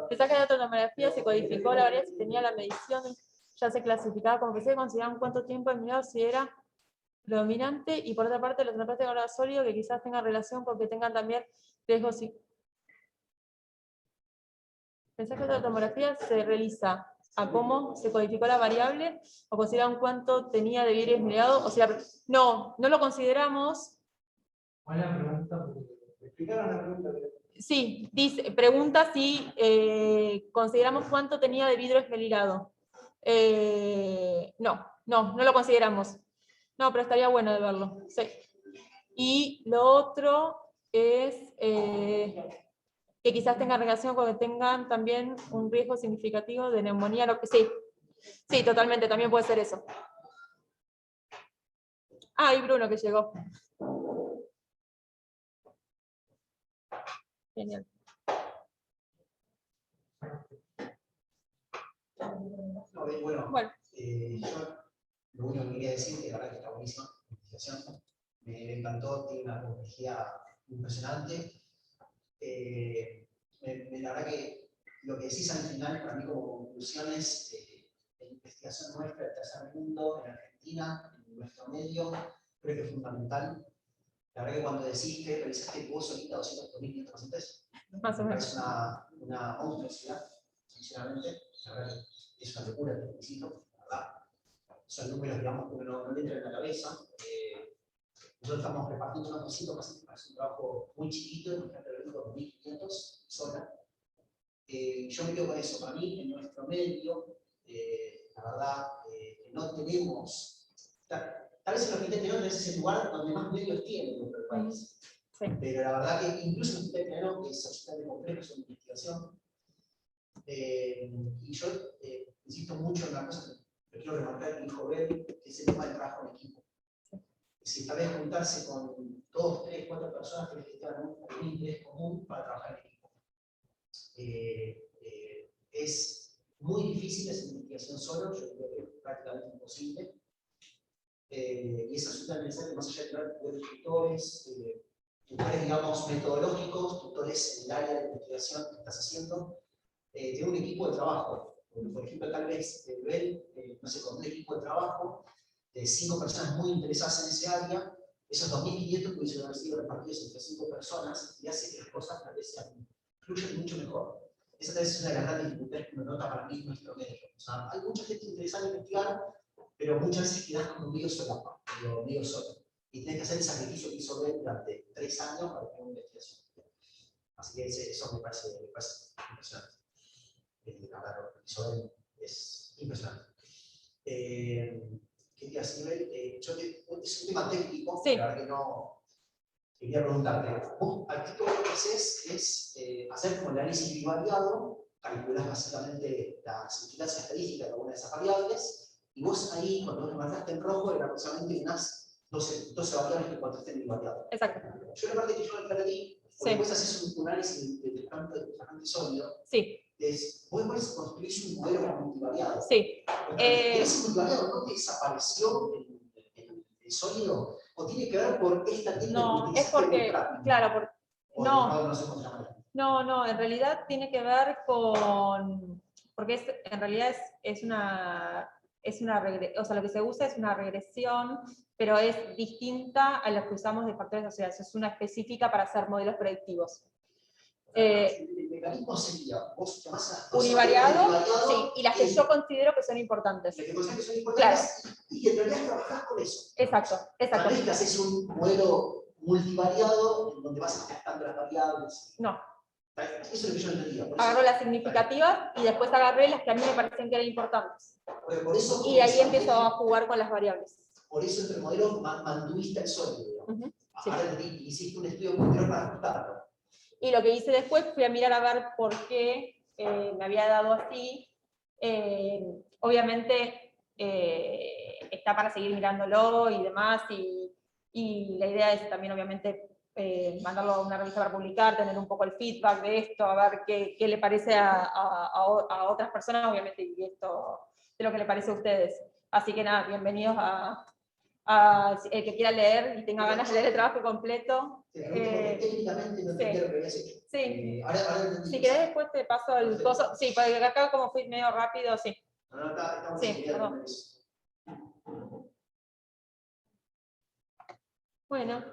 Mensaje de tomografía se codificó la variedad si tenía la medición, ya se clasificaba como que se consideraban cuánto tiempo el mirado si era predominante, y por otra parte los anapates de grado sólido que quizás tengan relación con que tengan también riesgos. Mensaje de tomografía se realiza a cómo se codificó la variable o consideran cuánto tenía de virus mirado, o sea, no lo consideramos. ¿Cuál es la pregunta? ¿Me explicaron la pregunta? Sí, pregunta si consideramos cuánto tenía de vidrio esmerilado. No lo consideramos. No, pero estaría bueno de verlo. Sí. Y lo otro es que quizás tenga relación con que tengan también un riesgo significativo de neumonía. Sí, totalmente, también puede ser eso. Ah, y Bruno que llegó. Genial. No, bueno. Yo lo único que quería decir, que la verdad que está buenísima la investigación, me encantó, tiene una complejidad impresionante. La verdad que lo que decís al final, para mí como conclusión es la investigación nuestra del tercer mundo, en Argentina, en nuestro medio, creo que es fundamental. La verdad que cuando decís que realizaste vos solita 200.000 pacientes, Más o menos. es una monstruosidad, sinceramente. La verdad que es una locura, te felicito, la verdad. Son números, digamos, que uno no le entra en la cabeza. Nosotros estamos repartiendo unos 200 pacientes, es un trabajo muy chiquito, y está reunido con 1.500 sola. Yo me quedo con eso. Para mí, en nuestro medio, la verdad, que no tenemos. Tal vez en los hospitales es el lugar donde más medios tienen en el país. Sí. Pero la verdad que incluso en el hospital italiano, que es absolutamente complejo, es una investigación. Y yo insisto mucho en una cosa que quiero remarcar, que dijo Bel, que es el tema del trabajo en equipo. Es decir, tal vez juntarse con 2, 3, 4 personas que tengan un interés común para trabajar en equipo. Es muy difícil esa investigación solo, yo creo que es prácticamente imposible. Y es absolutamente necesario, más allá de tener tutores, digamos, metodológicos, tutores en el área de investigación que estás haciendo, tener un equipo de trabajo. Por ejemplo, tal vez no sé, con un equipo de trabajo de 5 personas muy interesadas en ese área, esos 2.500 pudiesen haber sido repartidos entre 5 personas y hace que las cosas tal vez fluyan mucho mejor. Esa tal vez es una de las grandes dificultades que uno nota para mí en nuestro medio. O sea, hay mucha gente interesada en investigar, pero muchas veces quedas como medio solapa, medio solo. Y tenés que hacer el sacrificio que hizo Ben durante 3 años para tener una investigación. Así que eso me parece impresionante. Hablar sobre es impresionante. ¿Qué te iba a decir? Es un tema técnico, Sí. la verdad que no. Quería preguntarte, vos aquí todo lo que haces es hacer como el análisis bivariado, calculás básicamente la significancia estadística de alguna de esas variables, y vos ahí, cuando vos marcaste en rojo, era aproximadamente unas 12 variables que encontraste en bivariado. Exacto. Yo la parte que yo me perdí, porque Sí. después haces un análisis de bastante sólido, Sí, vos después construís un modelo multivariado. sí. ¿Ese multivariado no te desapareció en el sólido? ¿O tiene que ver por esta técnica No, que es utilizaste porque, en práctica? claro, porque, ¿O no, no sé cómo se llama? no, en realidad tiene que ver con, porque en realidad es una o sea, lo que se usa es una regresión, pero es distinta a la que usamos de factores asociados, es una específica para hacer modelos predictivos. El mecanismo sería, vos tomás las dos Univariado, variables sí, y las que yo considero que son importantes. las que consideras que son importantes, y en realidad trabajás con eso. Exacto, Cada exacto. vez que haces un modelo multivariado, en donde vas testando las variables. No, Eso es lo que yo entendía. Por eso- agarro las significativas y después agarré las que a mí me parecían que eran importantes. por eso, Y ahí empiezo a jugar con las variables. Por eso entre modelos mantuviste el sólido. Ujú, sí. Ahora hiciste un estudio posterior para ajustarlo. Y lo que hice después fui a mirar a ver por qué me había dado así. Obviamente está para seguir mirándolo y demás, y la idea es también obviamente mandarlo a una revista para publicar, tener un poco el feedback de esto, a ver qué le parece a otras personas, obviamente, y esto de lo que le parece a ustedes. Así que nada, bienvenidos a el que quiera leer y tenga ganas de leer el trabajo completo. Técnicamente no entendía lo que habías hecho. Sí. Ahora entendí. Si querés después te paso el coso. Sí, porque acá como fui medio rápido, sí. No, estamos Sí, perdón. Bueno.